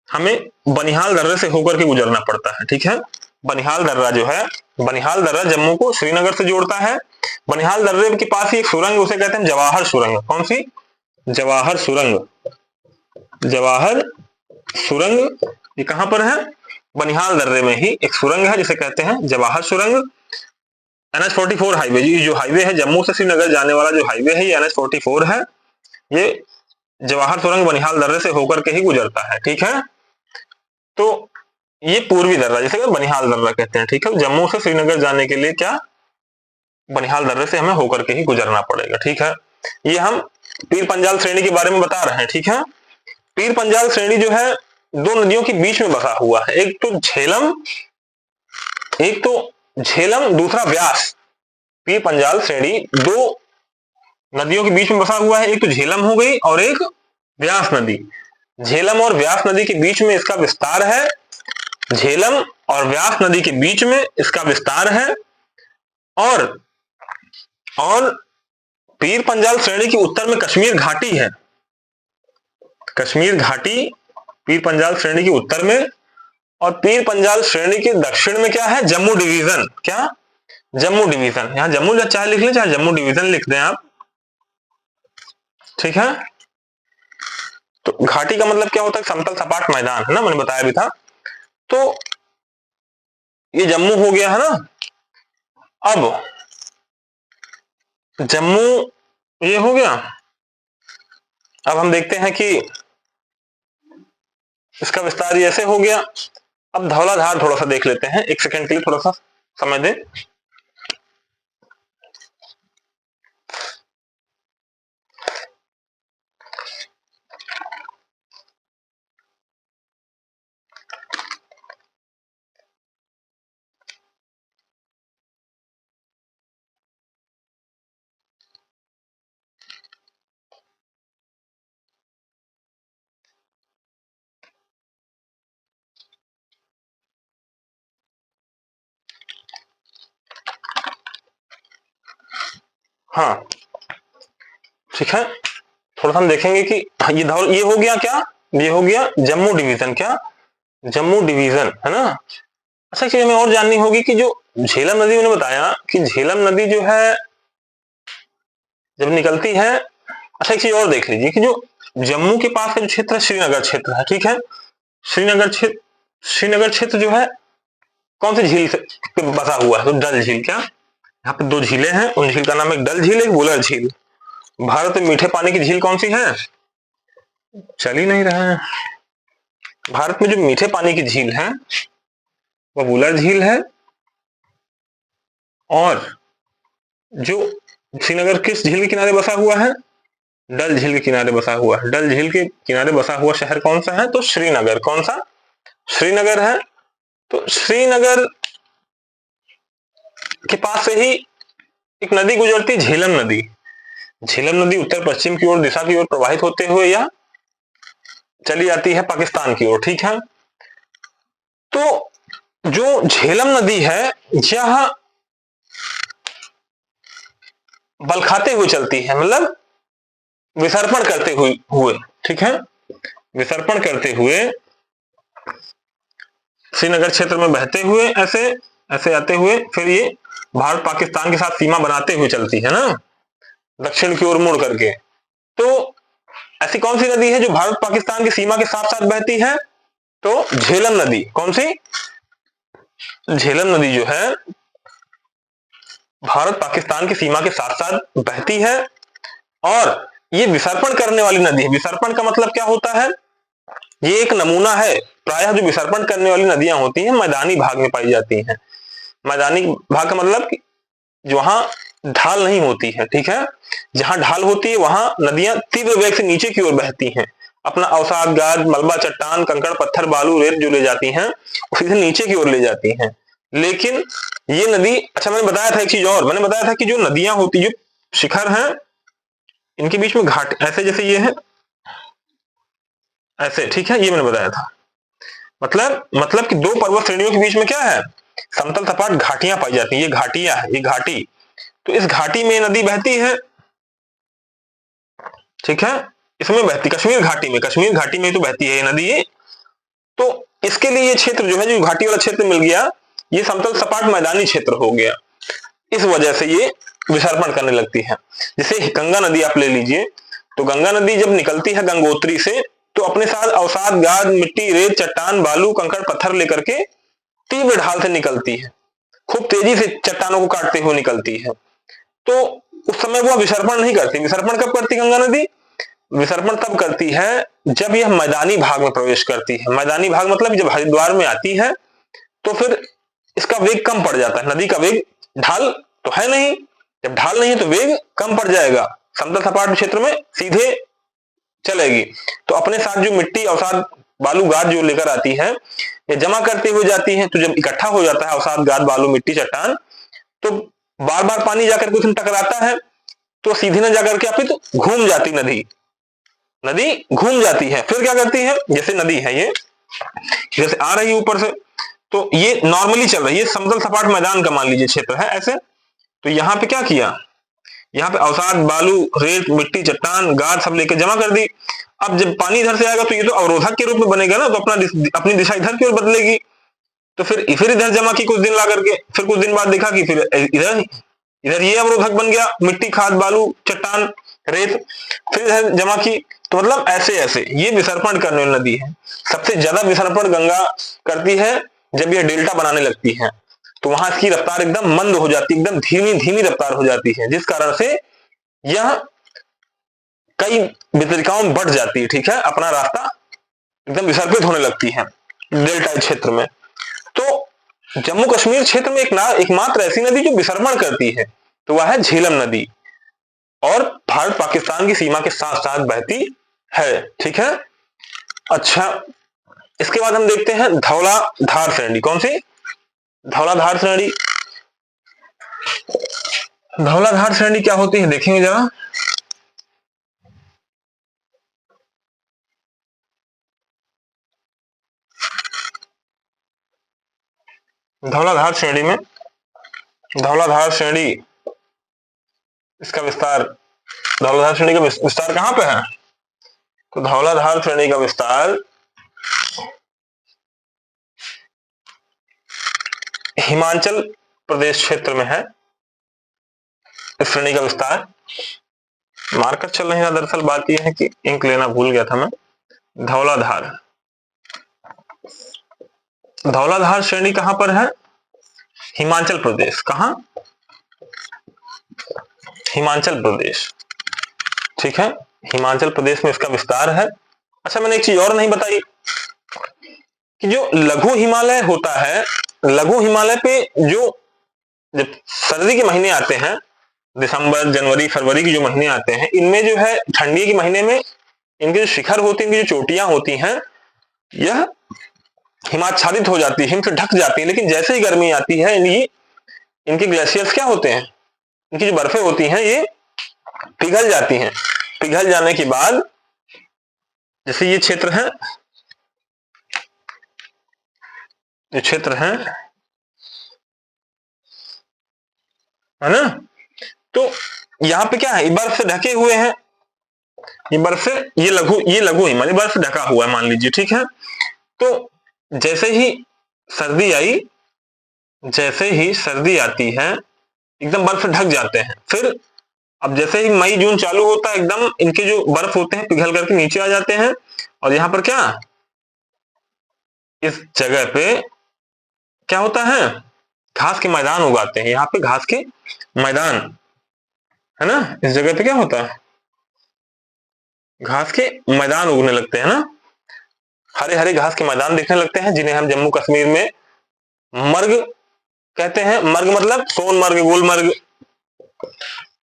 हमें बनिहाल दर्रे से होकर के गुजरना पड़ता है। ठीक है, बनिहाल दर्रा जो है, बनिहाल दर्रा जम्मू को श्रीनगर से जोड़ता है। बनिहाल दर्रे के पास ही एक सुरंग, उसे कहते हैं जवाहर सुरंग। कौन सी? जवाहर सुरंग। जवाहर सुरंग ये कहां पर है? बनिहाल दर्रे में ही एक सुरंग है जिसे कहते हैं जवाहर सुरंग। NH-44 हाईवे, ये जो हाईवे है जम्मू से श्रीनगर जाने वाला जो हाईवे है ये NH-44 है, ये जवाहर सुरंग बनिहाल दर्रे से होकर के ही गुजरता है। ठीक है, तो ये पूर्वी दर्रा जिसे बनिहाल दर्रा कहते हैं। ठीक है, जम्मू से श्रीनगर जाने के लिए क्या, बनिहाल दर्रे से हमें होकर के ही गुजरना पड़ेगा। ठीक है, ये हम पीर पंजाल श्रेणी के बारे में बता रहे हैं। ठीक है, पीर पंजाल श्रेणी जो है दो नदियों के बीच में बसा हुआ है, एक तो झेलम, दूसरा व्यास। पीर पंजाल श्रेणी दो नदियों के बीच में बसा हुआ है, एक तो झेलम हो गई और एक व्यास नदी। झेलम और व्यास नदी के बीच में इसका विस्तार है, झेलम और व्यास नदी के बीच में इसका विस्तार है। और पीर पंजाल श्रेणी के उत्तर में कश्मीर घाटी है, कश्मीर घाटी पीर पंजाल श्रेणी के उत्तर में, और पीर पंजाल श्रेणी के दक्षिण में क्या है, जम्मू डिवीजन। क्या, जम्मू डिवीजन। यहां जम्मू चाहे लिख ले चाहे जम्मू डिवीजन लिख दें आप, ठीक है। तो घाटी का मतलब क्या होता है, समतल सपाट मैदान, है ना, मैंने बताया भी था। तो ये जम्मू हो गया, है ना। अब जम्मू ये हो गया। अब हम देखते हैं कि इसका विस्तार ऐसे हो गया। अब धौलाधार थोड़ा सा देख लेते हैं, एक सेकंड के लिए थोड़ा सा समय दें। हाँ ठीक है, थोड़ा सा हम देखेंगे कि ये हो गया क्या, ये हो गया जम्मू डिवीजन। क्या, जम्मू डिवीजन, है ना। अच्छा, चीज हमें और जाननी होगी कि जो झेलम नदी, मैंने बताया कि झेलम नदी जो है जब निकलती है। अच्छा, एक चीज और देख लीजिए कि जो जम्मू के पास का जो क्षेत्र है, श्रीनगर क्षेत्र है, ठीक है। श्रीनगर क्षेत्र जो है कौन सी झील से बसा हुआ है, तो डल झील। क्या, यहाँ पे दो झीलें हैं, उन झील का नाम है डल झील, एक वुलर झील। भारत में मीठे पानी की झील कौन सी है, चल ही नहीं रहा है। भारत में जो मीठे पानी की झील है वह वुलर झील है, और जो श्रीनगर किस झील के किनारे बसा हुआ है, डल झील के किनारे बसा हुआ है। डल झील के किनारे बसा हुआ शहर कौन सा है, तो श्रीनगर। कौन सा, श्रीनगर है। तो श्रीनगर के पास से ही एक नदी गुजरती, झेलम नदी। झेलम नदी उत्तर पश्चिम की ओर दिशा की ओर प्रवाहित होते हुए यह चली जाती है पाकिस्तान की ओर, ठीक है। तो जो झेलम नदी है यह बल खाते हुए चलती है, मतलब विसर्पण करते हुए, ठीक है, विसर्पण करते हुए श्रीनगर क्षेत्र में बहते हुए ऐसे ऐसे आते हुए फिर ये भारत पाकिस्तान के साथ सीमा बनाते हुए चलती है ना, दक्षिण की ओर मुड़ करके। तो ऐसी कौन सी नदी है जो भारत पाकिस्तान की सीमा के साथ साथ बहती है, तो झेलम नदी। कौन सी, झेलम नदी जो है भारत पाकिस्तान की सीमा के साथ साथ बहती है, और ये विसर्पण करने वाली नदी है। विसर्पण का मतलब क्या होता है, ये एक नमूना है। प्रायः जो विसर्पण करने वाली नदियां होती हैं मैदानी भाग में पाई जाती हैं। मैदानी भाग का मतलब जो वहां ढाल नहीं होती है, ठीक है। जहां ढाल होती है वहां नदियां तीव्र वेग से नीचे की ओर बहती हैं, अपना अवसाद, गाद, मलबा, चट्टान, कंकड़, पत्थर, बालू, रेत जो ले जाती हैं सीधे नीचे की ओर ले जाती हैं। लेकिन ये नदी, अच्छा मैंने बताया था एक चीज और, मैंने बताया था कि जो नदियां होती, जो शिखर हैं, इनके बीच में घाट ऐसे, जैसे ये है ऐसे, ठीक है, ये मैंने बताया था। मतलब कि दो पर्वत श्रेणियों के बीच में क्या है, समतल सपाट घाटियां पाई जाती हैं। ये घाटियां है, ये घाटी। तो इस घाटी में नदी बहती है, ठीक है, इसमें बहती कश्मीर घाटी में, कश्मीर घाटी में तो बहती है ये नदी। तो इसके लिए ये क्षेत्र जो है, जो घाटी वाला क्षेत्र मिल गया, ये समतल सपाट मैदानी क्षेत्र हो गया। इस वजह से ये विसर्पण करने लगती है। जैसे गंगा नदी आप ले लीजिए, तो गंगा नदी जब निकलती है गंगोत्री से, तो अपने साथ अवसाद, गाद, मिट्टी, रेत, चट्टान, बालू, कंकड़, पत्थर लेकर के तीव्र ढाल से निकलती है, खूब तेजी से चट्टानों को काटते हुए निकलती है। तो उस समय वो विसर्पण नहीं करती। विसर्पण कब करती गंगा नदी, विसर्पण तब करती है जब यह मैदानी भाग में प्रवेश करती है। मैदानी भाग मतलब जब हरिद्वार में आती है तो फिर इसका वेग कम पड़ जाता है। नदी का वेग, ढाल तो है नहीं, जब ढाल नहीं है तो वेग कम पड़ जाएगा, समतल सपाट क्षेत्र में सीधे चलेगी। तो अपने साथ जो मिट्टी, अवसाद, बालू, गाद जो लेकर आती है, ये जमा करते हुए जाती है। तो जब इकट्ठा हो जाता है अवसाद, गाद, बालू, मिट्टी, चट्टान, तो बार बार पानी जाकर के उसमें टकराता है, तो सीधे न जाकर के तो घूम जाती नदी, नदी घूम जाती है। फिर क्या करती है, जैसे नदी है ये जैसे आ रही है ऊपर से, तो ये नॉर्मली चल रही है, समतल सपाट मैदान का मान लीजिए क्षेत्र है ऐसे। तो यहाँ पे क्या किया, यहाँ पे अवसाद, बालू, रेत, मिट्टी, चट्टान, गाद सब लेके जमा कर दी। अब जब पानी इधर से आएगा तो ये तो अवरोधक के रूप में बनेगा ना, तो अपनी दिशा इधर की ओर बदलेगी। तो फिर इधर जमा की कुछ दिन ला करके, फिर कुछ दिन बाद देखा कि फिर इधर इधर ये अवरोधक बन गया, मिट्टी, खाद, बालू, चट्टान, रेत, फिर इधर जमा की। तो मतलब ऐसे ऐसे ये विसर्पण करने वाली नदी है। सबसे ज्यादा विसर्पण गंगा करती है जब ये डेल्टा बनाने लगती है, तो वहां इसकी रफ्तार एकदम मंद हो जाती है, एकदम धीमी धीमी रफ्तार हो जाती है, जिस कारण से यह कई वितरिकाओं में बढ़ जाती है, ठीक है, अपना रास्ता एकदम विसर्पित होने लगती है डेल्टा क्षेत्र में। तो जम्मू कश्मीर क्षेत्र में एकमात्र ऐसी नदी जो विसर्पण करती है तो वह है झेलम नदी, और भारत पाकिस्तान की सीमा के साथ साथ बहती है, ठीक है। अच्छा, इसके बाद हम देखते हैं धौलाधार श्रेणी। कौन सी? धौलाधार श्रेणी। धौलाधार श्रेणी क्या होती है देखेंगे जरा। धौलाधार श्रेणी में, धौलाधार श्रेणी, इसका विस्तार, धौलाधार श्रेणी का विस्तार कहां पे है? तो धौलाधार श्रेणी का विस्तार हिमाचल प्रदेश क्षेत्र में है। इस श्रेणी का विस्तार, मार्कर चल रहे हैं, दरअसल बात यह है कि इंक लेना भूल गया था मैं। धौलाधार, धौलाधार श्रेणी कहां पर है? हिमाचल प्रदेश। कहां? हिमाचल प्रदेश, ठीक है, हिमाचल प्रदेश में इसका विस्तार है। अच्छा, मैंने एक चीज और नहीं बताई कि जो लघु हिमालय होता है, लघु हिमालय पे जो जब सर्दी के महीने आते हैं, दिसंबर, जनवरी, फरवरी के जो महीने आते हैं, इनमें जो है ठंडी के महीने में इनके जो शिखर होते हैं, इनकी जो चोटियां होती हैं, यह हिमाच्छादित हो जाती है, हिम से ढक जाती है। लेकिन जैसे ही गर्मी आती है, इनके ग्लेशियर्स क्या होते हैं, इनकी जो बर्फें होती हैं ये पिघल जाती हैं। पिघल जाने के बाद जैसे ये क्षेत्र है, ये क्षेत्र है ना, तो यहाँ पे क्या है, ये बर्फ से ढके हुए हैं, ये बर्फ से, ये लघु हिमालय बर्फ से ढका हुआ है मान लीजिए, ठीक है। तो जैसे ही सर्दी आई, जैसे ही सर्दी आती है, एकदम बर्फ से ढक जाते हैं। फिर अब जैसे ही मई जून चालू होता है, एकदम इनके जो बर्फ होते हैं पिघल करके नीचे आ जाते हैं, और यहाँ पर क्या, इस जगह पे क्या होता है, घास के मैदान उगाते हैं। यहाँ पे घास के मैदान है ना, इस जगह पे क्या होता है, घास के मैदान उगने लगते हैं ना, हरे हरे घास के मैदान दिखने लगते हैं, जिन्हें हम जम्मू कश्मीर में मर्ग कहते हैं। मर्ग मतलब सोनमर्ग, गुलमर्ग,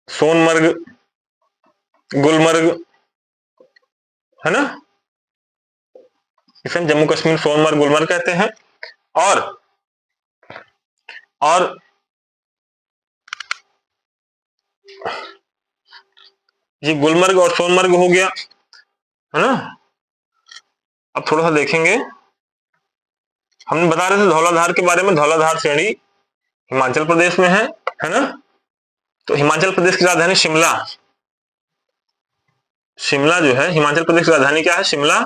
सोनमर्ग, गुलमर्ग, है ना, इसे हम जम्मू कश्मीर सोनमर्ग, गुलमर्ग कहते हैं। और ये गुलमर्ग और सोनमर्ग हो गया, है ना। अब थोड़ा सा देखेंगे, हमने बता रहे थे धौलाधार के बारे में। धौलाधार श्रेणी हिमाचल प्रदेश में है ना। तो हिमाचल प्रदेश की राजधानी शिमला, शिमला जो है हिमाचल प्रदेश की राजधानी क्या है, शिमला।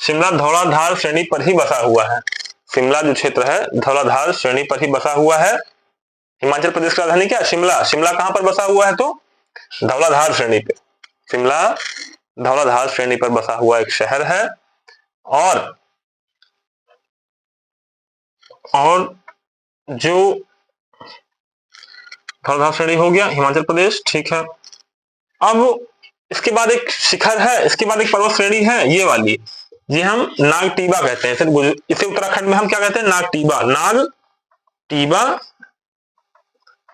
शिमला धौलाधार श्रेणी पर ही बसा हुआ है। शिमला जो क्षेत्र है धौलाधार श्रेणी पर ही बसा हुआ है। हिमाचल प्रदेश की राजधानी क्या है, शिमला। शिमला कहां पर बसा हुआ है, तो धौलाधार श्रेणी पे। शिमला धौलाधार श्रेणी पर बसा हुआ एक शहर है। और जो धौलाधार श्रेणी हो गया हिमाचल प्रदेश, ठीक है। अब इसके बाद एक शिखर है, इसके बाद एक पर्वत श्रेणी है, ये वाली, ये हम नागटीबा कहते हैं। इसे उत्तराखंड में हम क्या कहते हैं, नागटीबा। नागटीबा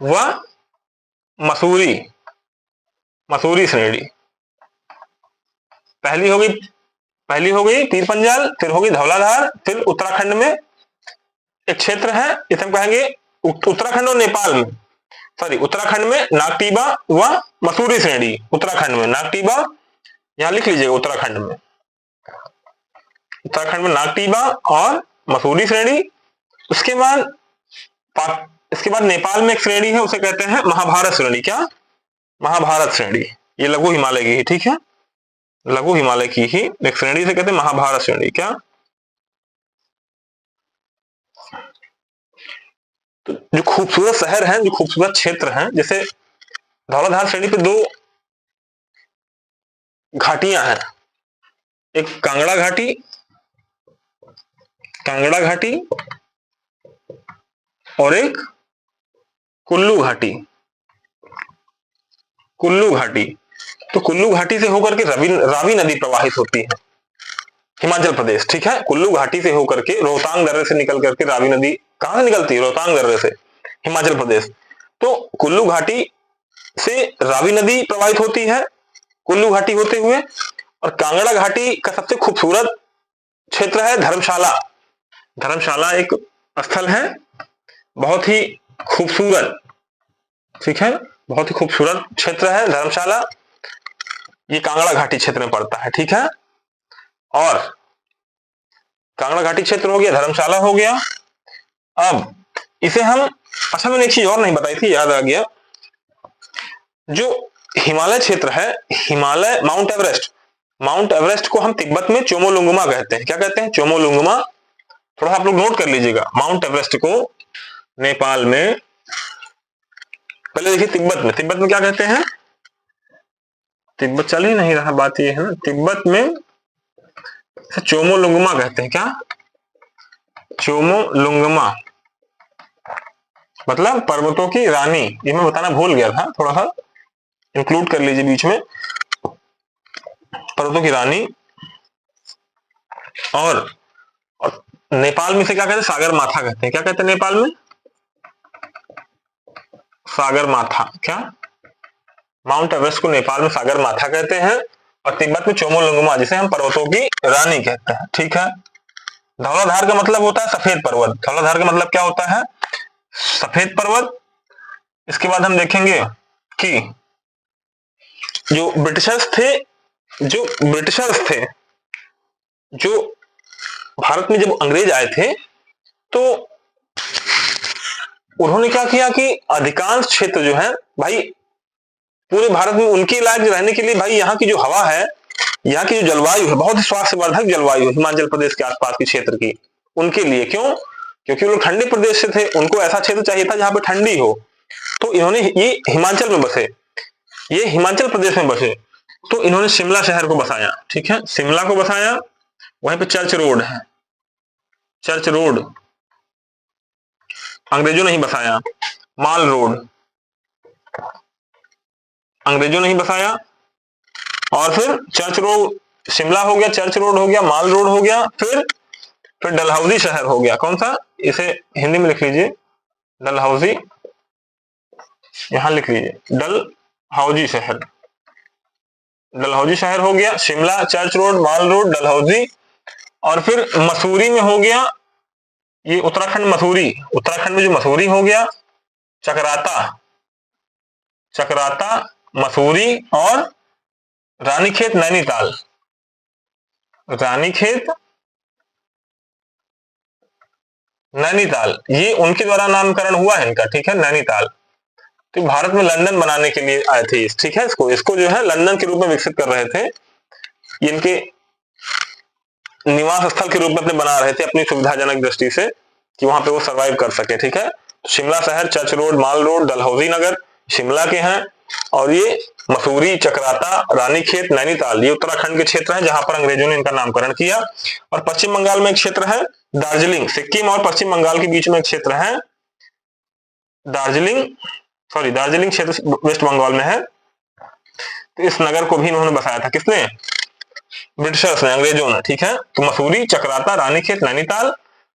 व मसूरी, मसूरी श्रेणी। पहली हो गई पीर पंजाल, फिर होगी धौलाधार, फिर उत्तराखंड में एक क्षेत्र है, इसे हम कहेंगे उत्तराखंड और नेपाल में, सॉरी उत्तराखंड में नागटीबा व मसूरी श्रेणी। उत्तराखंड में नागटीबा, यहां लिख लीजिएगा उत्तराखंड में, उत्तराखंड में नागटीबा और मसूरी श्रेणी। उसके बाद नेपाल में एक श्रेणी है, उसे कहते हैं महाभारत श्रेणी। क्या, महाभारत श्रेणी, ये लघु हिमालय की है, ठीक है। लघु हिमालय की ही एक श्रेणी से कहते हैं महाभारत श्रेणी। क्या? तो जो खूबसूरत शहर हैं, जो खूबसूरत क्षेत्र हैं, जैसे धौलाधार श्रेणी पे दो घाटियां हैं, एक कांगड़ा घाटी, कांगड़ा घाटी, और एक कुल्लू घाटी, कुल्लू घाटी। तो कुल्लू घाटी से होकर के रावी नदी प्रवाहित होती है, हिमाचल प्रदेश। ठीक है, कुल्लू घाटी से होकर के रोहतांग दर्रे से निकल करके रावी नदी कहां से निकलती है? रोहतांग दर्रे से, हिमाचल प्रदेश। तो कुल्लू घाटी से रावी नदी प्रवाहित होती है कुल्लू घाटी होते हुए। और कांगड़ा घाटी का सबसे खूबसूरत क्षेत्र है धर्मशाला। धर्मशाला एक स्थल है, बहुत ही खूबसूरत। ठीक है, बहुत ही खूबसूरत क्षेत्र है धर्मशाला, ये कांगड़ा घाटी क्षेत्र में पड़ता है। ठीक है, और कांगड़ा घाटी क्षेत्र हो गया, धर्मशाला हो गया। अब इसे हम, अच्छा मैंने एक चीज और नहीं बताई थी, याद आ गया। जो हिमालय क्षेत्र है, Himalaya, mount Everest, mount Everest को हम तिब्बत में चोमोलुंगमा कहते हैं। क्या कहते हैं? चोमोलुंगमा। थोड़ा आप लोग नोट कर लीजिएगा। माउंट एवरेस्ट को नेपाल में, पहले देखिए तिब्बत में क्या कहते हैं? तिब्बत चल ही नहीं रहा, बात ये है ना, तिब्बत में चोमोलुंगमा कहते हैं। क्या? चोमोलुंगमा मतलब पर्वतों की रानी। ये मैं बताना भूल गया था, थोड़ा सा इंक्लूड कर लीजिए बीच में, पर्वतों की रानी। और नेपाल में से क्या कहते हैं? सागर माथा कहते हैं। क्या कहते हैं नेपाल में? सागर माथा। क्या? माउंट एवरेस्ट को नेपाल में सागर माथा कहते हैं, और तिब्बत में चोमोलुंगमा, जिसे हम पर्वतों की रानी कहते हैं। ठीक है, धौलाधार का मतलब होता है सफेद पर्वत। धौलाधार का मतलब क्या होता है? सफेद पर्वत। इसके बाद हम देखेंगे कि जो ब्रिटिशर्स थे, जो भारत में जब अंग्रेज आए थे, तो उन्होंने क्या किया कि अधिकांश क्षेत्र जो है भाई, पूरे भारत में उनके लायक रहने के लिए, भाई यहाँ की जो हवा है, यहाँ की जो जलवायु है, बहुत ही स्वास्थ्यवर्धक जलवायु है हिमाचल प्रदेश के आसपास के क्षेत्र की, उनके लिए। क्यों? क्योंकि वो लोग ठंडे प्रदेश से थे, उनको ऐसा क्षेत्र चाहिए था जहां पे ठंडी हो। तो इन्होंने, ये हिमाचल में बसे, ये हिमाचल प्रदेश में बसे, तो इन्होंने शिमला शहर को बसाया। ठीक है, शिमला को बसाया। वहीं पे चर्च रोड है, चर्च रोड अंग्रेजों ने ही बसाया। माल रोड अंग्रेजों ने ही बसाया। और फिर चर्च रोड, शिमला हो गया, चर्च रोड हो गया, माल रोड हो गया, फिर डलहौजी शहर हो गया। कौन सा? इसे हिंदी में लिख लीजिए, डलहौजी, यहां लिख लीजिए डलहौजी शहर। डलहौजी शहर हो गया, शिमला, चर्च रोड, माल रोड, डलहौजी। और फिर मसूरी में हो गया, ये उत्तराखंड मसूरी, उत्तराखंड में जो मसूरी हो गया, चकराता, चकराता, मसूरी, और रानीखेत, नैनीताल, रानीखेत, नैनीताल, ये उनके द्वारा नामकरण हुआ है इनका। ठीक है, नैनीताल। तो भारत में लंदन बनाने के लिए आए थे। ठीक है, इसको जो है लंदन के रूप में विकसित कर रहे थे, इनके निवास स्थल के रूप में अपने बना रहे थे, अपनी सुविधाजनक दृष्टि से, कि वहां पे वो सरवाइव कर सके। ठीक है, शिमला शहर, चर्च रोड, माल रोड, डलहौजी नगर शिमला के हैं, और ये मसूरी, चकराता, रानीखेत, नैनीताल, ये उत्तराखंड के क्षेत्र हैं जहां पर अंग्रेजों ने इनका नामकरण किया। और पश्चिम बंगाल में एक क्षेत्र है दार्जिलिंग, सिक्किम और पश्चिम बंगाल के बीच में एक क्षेत्र है दार्जिलिंग, दार्जिलिंग क्षेत्र वेस्ट बंगाल में है। तो इस नगर को भी इन्होंने बसाया था। किसने? ब्रिटिशर्स ने, अंग्रेजों ने। ठीक है, तो मसूरी, चकराता, रानीखेत, नैनीताल,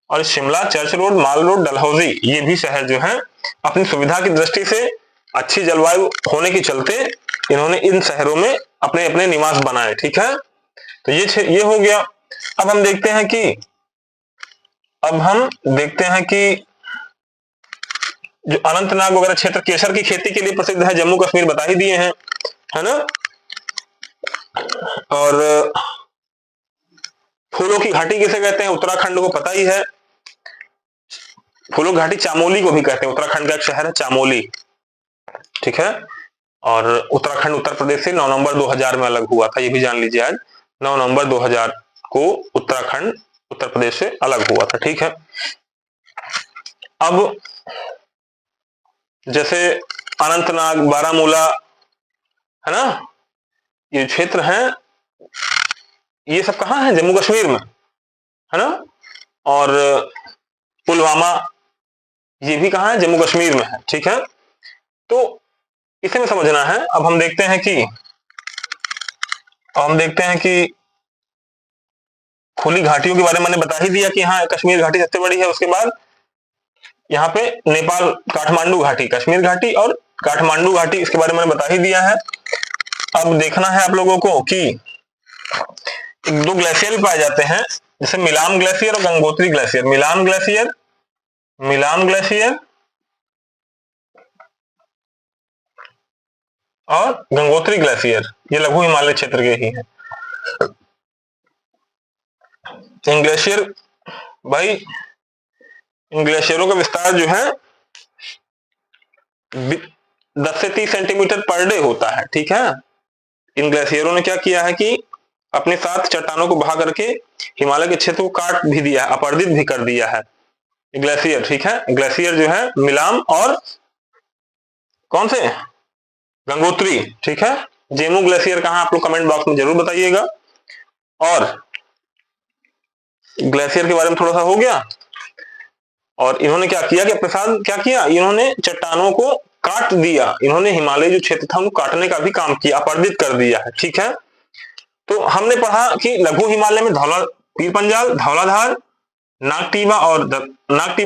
और शिमला, चर्च रोड, माल रोड, डलहौजी, ये भी शहर जो है अपनी सुविधा की दृष्टि से, अच्छी जलवायु होने के चलते इन्होंने इन शहरों में अपने अपने निवास बनाए। ठीक है, तो ये हो गया। अब हम देखते हैं कि जो अनंतनाग वगैरह क्षेत्र केसर की खेती के लिए प्रसिद्ध है, जम्मू कश्मीर बता ही दिए हैं, है ना। और फूलों की घाटी किसे कहते हैं? उत्तराखंड को पता ही है, फूलों की घाटी चामोली को भी कहते हैं, उत्तराखंड का एक शहर है चामोली। ठीक है, और उत्तराखंड उत्तर प्रदेश से 9 नवंबर 2000 में अलग हुआ था, ये भी जान लीजिए आज 9 नवंबर 2000 को उत्तराखंड उत्तर प्रदेश से अलग हुआ था। ठीक है, अब जैसे अनंतनाग, बारामूला, है ना, ये क्षेत्र हैं, ये सब कहाँ है? जम्मू कश्मीर में, है ना। और पुलवामा, ये भी कहाँ है? जम्मू कश्मीर में है। ठीक है, तो इसे में समझना है। अब हम देखते हैं कि खुली घाटियों के बारे में मैंने बता ही दिया कि हाँ, कश्मीर घाटी सबसे बड़ी है। उसके बाद यहाँ पे नेपाल काठमांडू घाटी, कश्मीर घाटी और काठमांडू घाटी, इसके बारे में मैंने बता ही दिया है। अब देखना है आप लोगों को कि दो ग्लेशियर भी पाए जाते हैं, जैसे मिलान ग्लेशियर और गंगोत्री ग्लेशियर। मिलान ग्लेशियर और गंगोत्री ग्लेशियर, ये लघु हिमालय क्षेत्र के ही हैं। इन ग्लेशियर भाई, इन ग्लेशियरों का विस्तार जो है 10 से 30 सेंटीमीटर पर डे होता है। ठीक है, इन ग्लेशियरों ने क्या किया है कि अपने साथ चट्टानों को बहा करके हिमालय के क्षेत्र को काट भी दिया है, अपरदित भी कर दिया है ग्लेशियर। ठीक है, ग्लेशियर जो है मिलाम और कौन से, गंगोत्री। ठीक है, जेमू ग्लेशियर कहाँ, आप लोग कमेंट बॉक्स में जरूर बताइएगा। और ग्लेशियर के बारे में थोड़ा सा हो गया। और इन्होंने क्या किया कि अपने साथ क्या किया, इन्होंने चट्टानों को काट दिया, इन्होंने हिमालय जो क्षेत्र था उनको काटने का भी काम किया, अपरदित कर दिया है। ठीक है, तो हमने पढ़ा कि लघु हिमालय में पीर पंजाल, धौलाधार, नागटीबा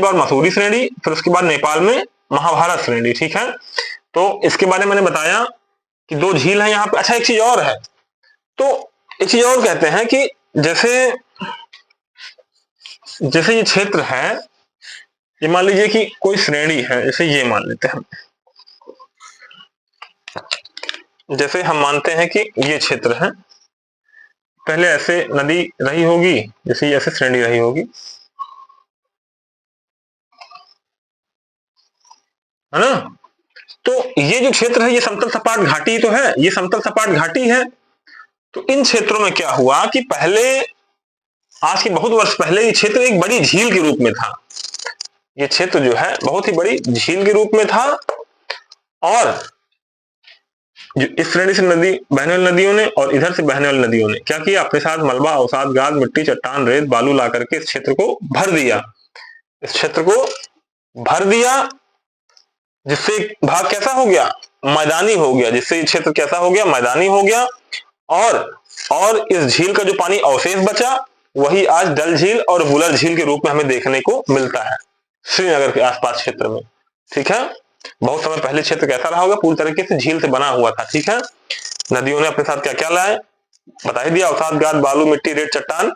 और मसूरी श्रेणी, फिर उसके बाद नेपाल में महाभारत श्रेणी। ठीक है, तो इसके बारे में मैंने बताया कि दो झील है यहाँ पे। अच्छा, एक चीज और है, तो एक चीज और कहते हैं कि जैसे ये क्षेत्र है, ये मान लीजिए कि कोई श्रेणी है, जैसे ये मान लेते हैं, जैसे हम मानते हैं कि ये क्षेत्र है, पहले ऐसे नदी रही होगी, जैसे ये ऐसे श्रेणी रही होगी, है ना। तो ये जो क्षेत्र है, ये समतल सपाट घाटी तो है, ये समतल सपाट घाटी है। तो इन क्षेत्रों में क्या हुआ कि पहले, आज के बहुत वर्ष पहले, ये क्षेत्र एक बड़ी झील के रूप में था। ये क्षेत्र जो है बहुत ही बड़ी झील के रूप में था। और जो इस श्रेणी से नदी बहने वाली नदियों ने और इधर से बहने वाली नदियों ने क्या किया, अपने साथ मलबा, अवसाद, गाद, मिट्टी, चट्टान, रेत, बालू ला करके इस क्षेत्र को भर दिया, इस क्षेत्र को भर दिया, जिससे भाग कैसा हो गया, मैदानी हो गया, जिससे ये क्षेत्र कैसा हो गया, मैदानी हो गया। और इस झील का जो पानी अवशेष बचा, वही आज डल झील और वुलर झील के रूप में हमें देखने को मिलता है श्रीनगर के आसपास क्षेत्र में। ठीक है, बहुत समय पहले क्षेत्र कैसा रहा होगा, पूरी तरीके से झील से बना हुआ था। ठीक है, नदियों ने अपने साथ क्या क्या लाए बता ही दिया, अवसाद, गाद, बालू, मिट्टी, रेत, चट्टान,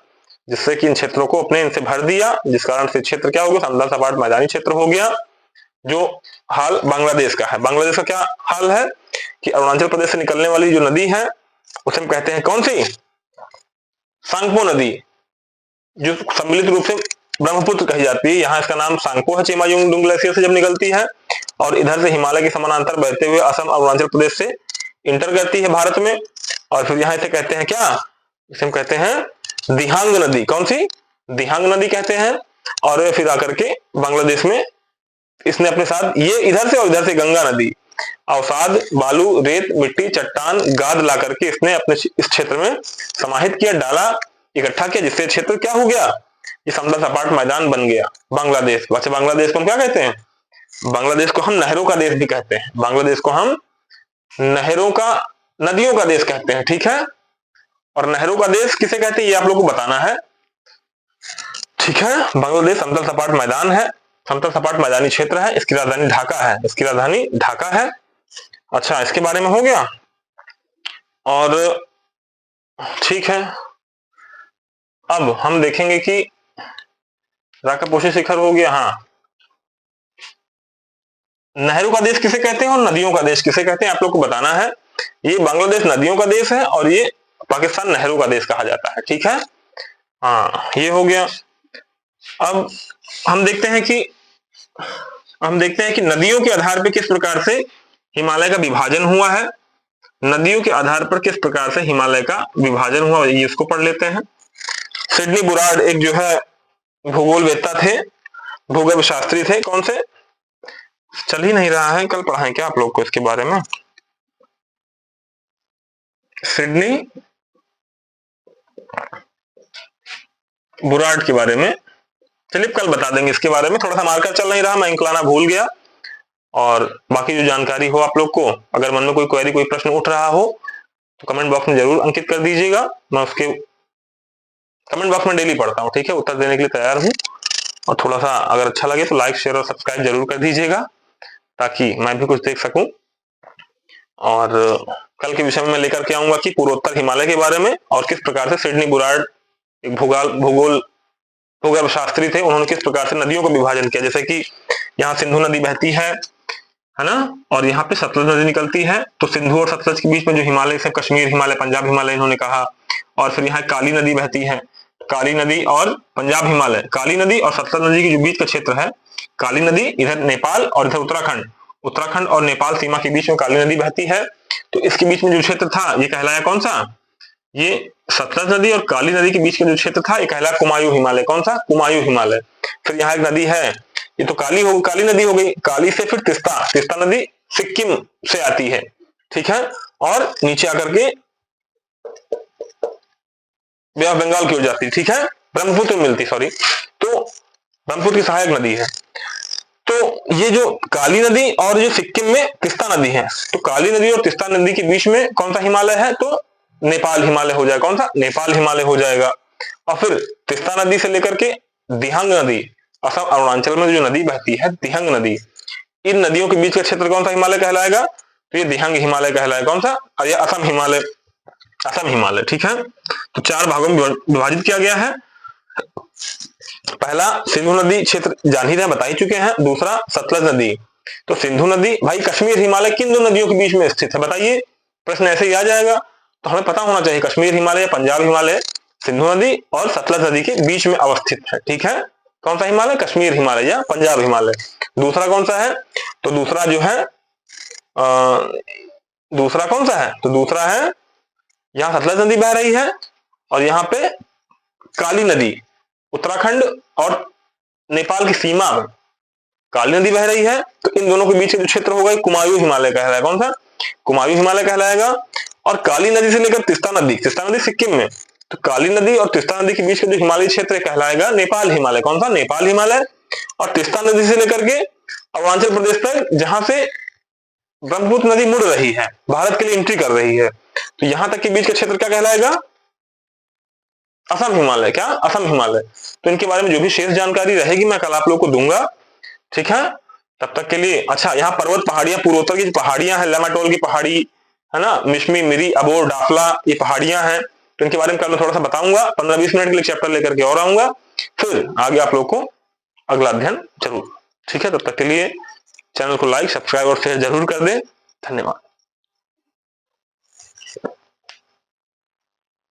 जिससे कि इन क्षेत्रों को अपने इनसे भर दिया, जिस कारण से क्षेत्र क्या हो गया, समतल सपाट मैदानी क्षेत्र हो गया। जो हाल बांग्लादेश का है, बांग्लादेश का क्या हाल है कि अरुणाचल प्रदेश से निकलने वाली जो नदी है उसे हम कहते हैं कौन सी, सांगपो नदी, जो सम्मिलित रूप से ब्रह्मपुत्र कही जाती है। यहाँ इसका नाम सांगपो है, चेमायुंगडुंग ग्लेशियर से जब निकलती है और इधर से हिमालय के समानांतर बहते हुए असम अरुणाचल प्रदेश से इंटर करती है भारत में। और फिर यहाँ इसे कहते हैं क्या, इसे हम कहते हैं दिहांग नदी। कौन सी, दिहांग नदी कहते हैं। और फिर आकर के बांग्लादेश में इसने अपने साथ ये इधर से और इधर से गंगा नदी, अवसाद, बालू, रेत, मिट्टी, चट्टान, गाद ला करके इसने अपने इस क्षेत्र में समाहित किया, डाला, इकट्ठा किया, जिससे क्षेत्र क्या हो गया, ये समतल सपाट मैदान बन गया बांग्लादेश। वैसे बांग्लादेश को हम क्या कहते हैं, बांग्लादेश को हम नहरों का देश भी कहते हैं, बांग्लादेश को हम नहरों का, नदियों का देश कहते हैं। ठीक है, और नहरों का देश किसे कहते हैं ये आप लोगों को बताना है। ठीक है, बांग्लादेश समतल सपाट मैदान है, समतल सपाट मैदानी क्षेत्र है, इसकी राजधानी ढाका है, इसकी राजधानी ढाका है। अच्छा, इसके बारे में हो गया। और ठीक है, अब हम देखेंगे कि राकापोशी शिखर हो गया। हाँ, नहरों का देश किसे कहते हैं और नदियों का देश किसे कहते हैं आप लोग को बताना है। ये बांग्लादेश नदियों का देश है और ये पाकिस्तान नहरों का देश कहा जाता है। ठीक है, हाँ, ये हो गया। अब हम देखते हैं कि नदियों के आधार पे किस प्रकार से हिमालय का विभाजन हुआ है। नदियों के आधार पर किस प्रकार से हिमालय का विभाजन हुआ, ये इसको पढ़ लेते हैं। सिडनी बुराड एक जो है भूगोलवेत्ता थे, भूगर्भ शास्त्री थे। कौन से, चल ही नहीं रहा है, कल पढ़ाएं क्या आप लोग को इसके बारे में। सिडनी बुराड के बारे में चलिए कल बता देंगे इसके बारे में। थोड़ा सा मार्कर चल नहीं रहा, मैं इंक लाना भूल गया। और बाकी जो जानकारी हो आप लोग को, अगर मन में कोई क्वेरी, कोई प्रश्न उठ रहा हो तो कमेंट बॉक्स में जरूर अंकित कर दीजिएगा। मैं उसके कमेंट बॉक्स में डेली पढ़ता हूँ, ठीक है, उत्तर देने के लिए तैयार हूँ। और थोड़ा सा अगर अच्छा लगे तो लाइक, शेयर और सब्सक्राइब जरूर कर दीजिएगा, ताकि मैं भी कुछ देख सकूं। और कल के विषय में मैं लेकर के आऊंगा कि पूर्वोत्तर हिमालय के बारे में, और किस प्रकार से सिडनी बुराड एक भूगोल शास्त्री थे, उन्होंने किस प्रकार से नदियों को विभाजन किया। जैसे कि यहाँ सिंधु नदी बहती है ना, और यहाँ पे सतलज नदी निकलती है। तो सिंधु और सतलज के बीच में जो हिमालय से, कश्मीर हिमालय, पंजाब हिमालय इन्होंने कहा। और फिर यहाँ काली नदी बहती है, काली नदी और पंजाब हिमालय, काली नदी और सतलज नदी के जो बीच का क्षेत्र है, काली नदी इधर नेपाल और इधर उत्तराखंड और नेपाल सीमा के बीच में काली नदी बहती है। तो इसके बीच में जो क्षेत्र था ये कहलाया कौन सा, ये सतलज नदी और काली नदी के बीच का जो क्षेत्र था ये कहलाया कुमायूं हिमालय। कौन सा, कुमायूं हिमालय। फिर यहाँ एक नदी है, ये तो काली नदी हो गई। काली से फिर तिस्ता नदी सिक्किम से आती है, ठीक है, और नीचे आकर के बे ऑफ बंगाल की ओर जाती है, ठीक है, ब्रह्मपुत्र मिलती, सॉरी, तो ब्रह्मपुत्र की सहायक नदी है। तो ये जो काली नदी और जो सिक्किम में तिस्ता नदी है, तो काली नदी और तिस्ता नदी के बीच में कौन सा हिमालय है, तो नेपाल हिमालय हो जाएगा। कौन सा, नेपाल हिमालय हो जाएगा। और फिर तिस्ता नदी से लेकर के दिहंग नदी, असम अरुणाचल में जो नदी बहती है दिहंग नदी, इन नदियों के बीच का क्षेत्र कौन सा हिमालय कहलाएगा, तो ये दिहंग हिमालय कहलाएगा। कौन सा, और ये असम हिमालय, ठीक है। तो 4 भागों में विभाजित किया गया है। पहला सिंधु नदी क्षेत्र जान ही रहे, बता ही चुके हैं। दूसरा सतलज नदी, तो सिंधु नदी भाई कश्मीर हिमालय किन दो नदियों के बीच में स्थित है, बताइए, प्रश्न ऐसे ही आ जाएगा। तो हमें पता होना चाहिए कश्मीर हिमालय, पंजाब हिमालय, सिंधु नदी और सतलज नदी के बीच में अवस्थित है, ठीक है। कौन सा हिमालय, कश्मीर हिमालय या पंजाब हिमालय। दूसरा कौन सा है, तो दूसरा जो है दूसरा कौन सा है, तो दूसरा है यहाँ सतलज नदी बह रही है और यहाँ पे काली नदी उत्तराखंड और नेपाल की सीमा में काली नदी बह रही है। तो इन दोनों के बीच का जो क्षेत्र होगा कुमायूं हिमालय कहलाएगा। कौन सा, कुमायूं हिमालय कहलाएगा। और काली नदी से लेकर तिस्ता नदी सिक्किम में, तो काली नदी और तिस्ता नदी के बीच का जो हिमालयी क्षेत्र कहलाएगा नेपाल हिमालय। कौन सा, नेपाल हिमालय। और तिस्ता नदी से लेकर के अरुणाचल प्रदेश तक, जहां से ब्रह्मपुत्र नदी मुड़ रही है, भारत के लिए एंट्री कर रही है, तो यहां तक के बीच का क्षेत्र क्या कहलाएगा, असम हिमालय। क्या, असम हिमालय। तो इनके बारे में जो भी शेष जानकारी रहेगी मैं कल आप लोग को दूंगा, ठीक है। तब तक के लिए अच्छा, यहाँ पर्वत पहाड़ियां, पूर्वोत्तर की पहाड़ियां हैं, लामाटोल की पहाड़ी है ना, मिश्मी, मिरी, अबोर, डाफला, ये पहाड़ियां हैं। तो इनके बारे में कल मैं थोड़ा सा बताऊंगा, 15-20 मिनट के लिए चैप्टर लेकर के और आऊंगा, फिर आगे आप लोग को अगला अध्ययन जरूर, ठीक है। तब तक के लिए चैनल को लाइक, सब्सक्राइब और शेयर जरूर कर दें। धन्यवाद।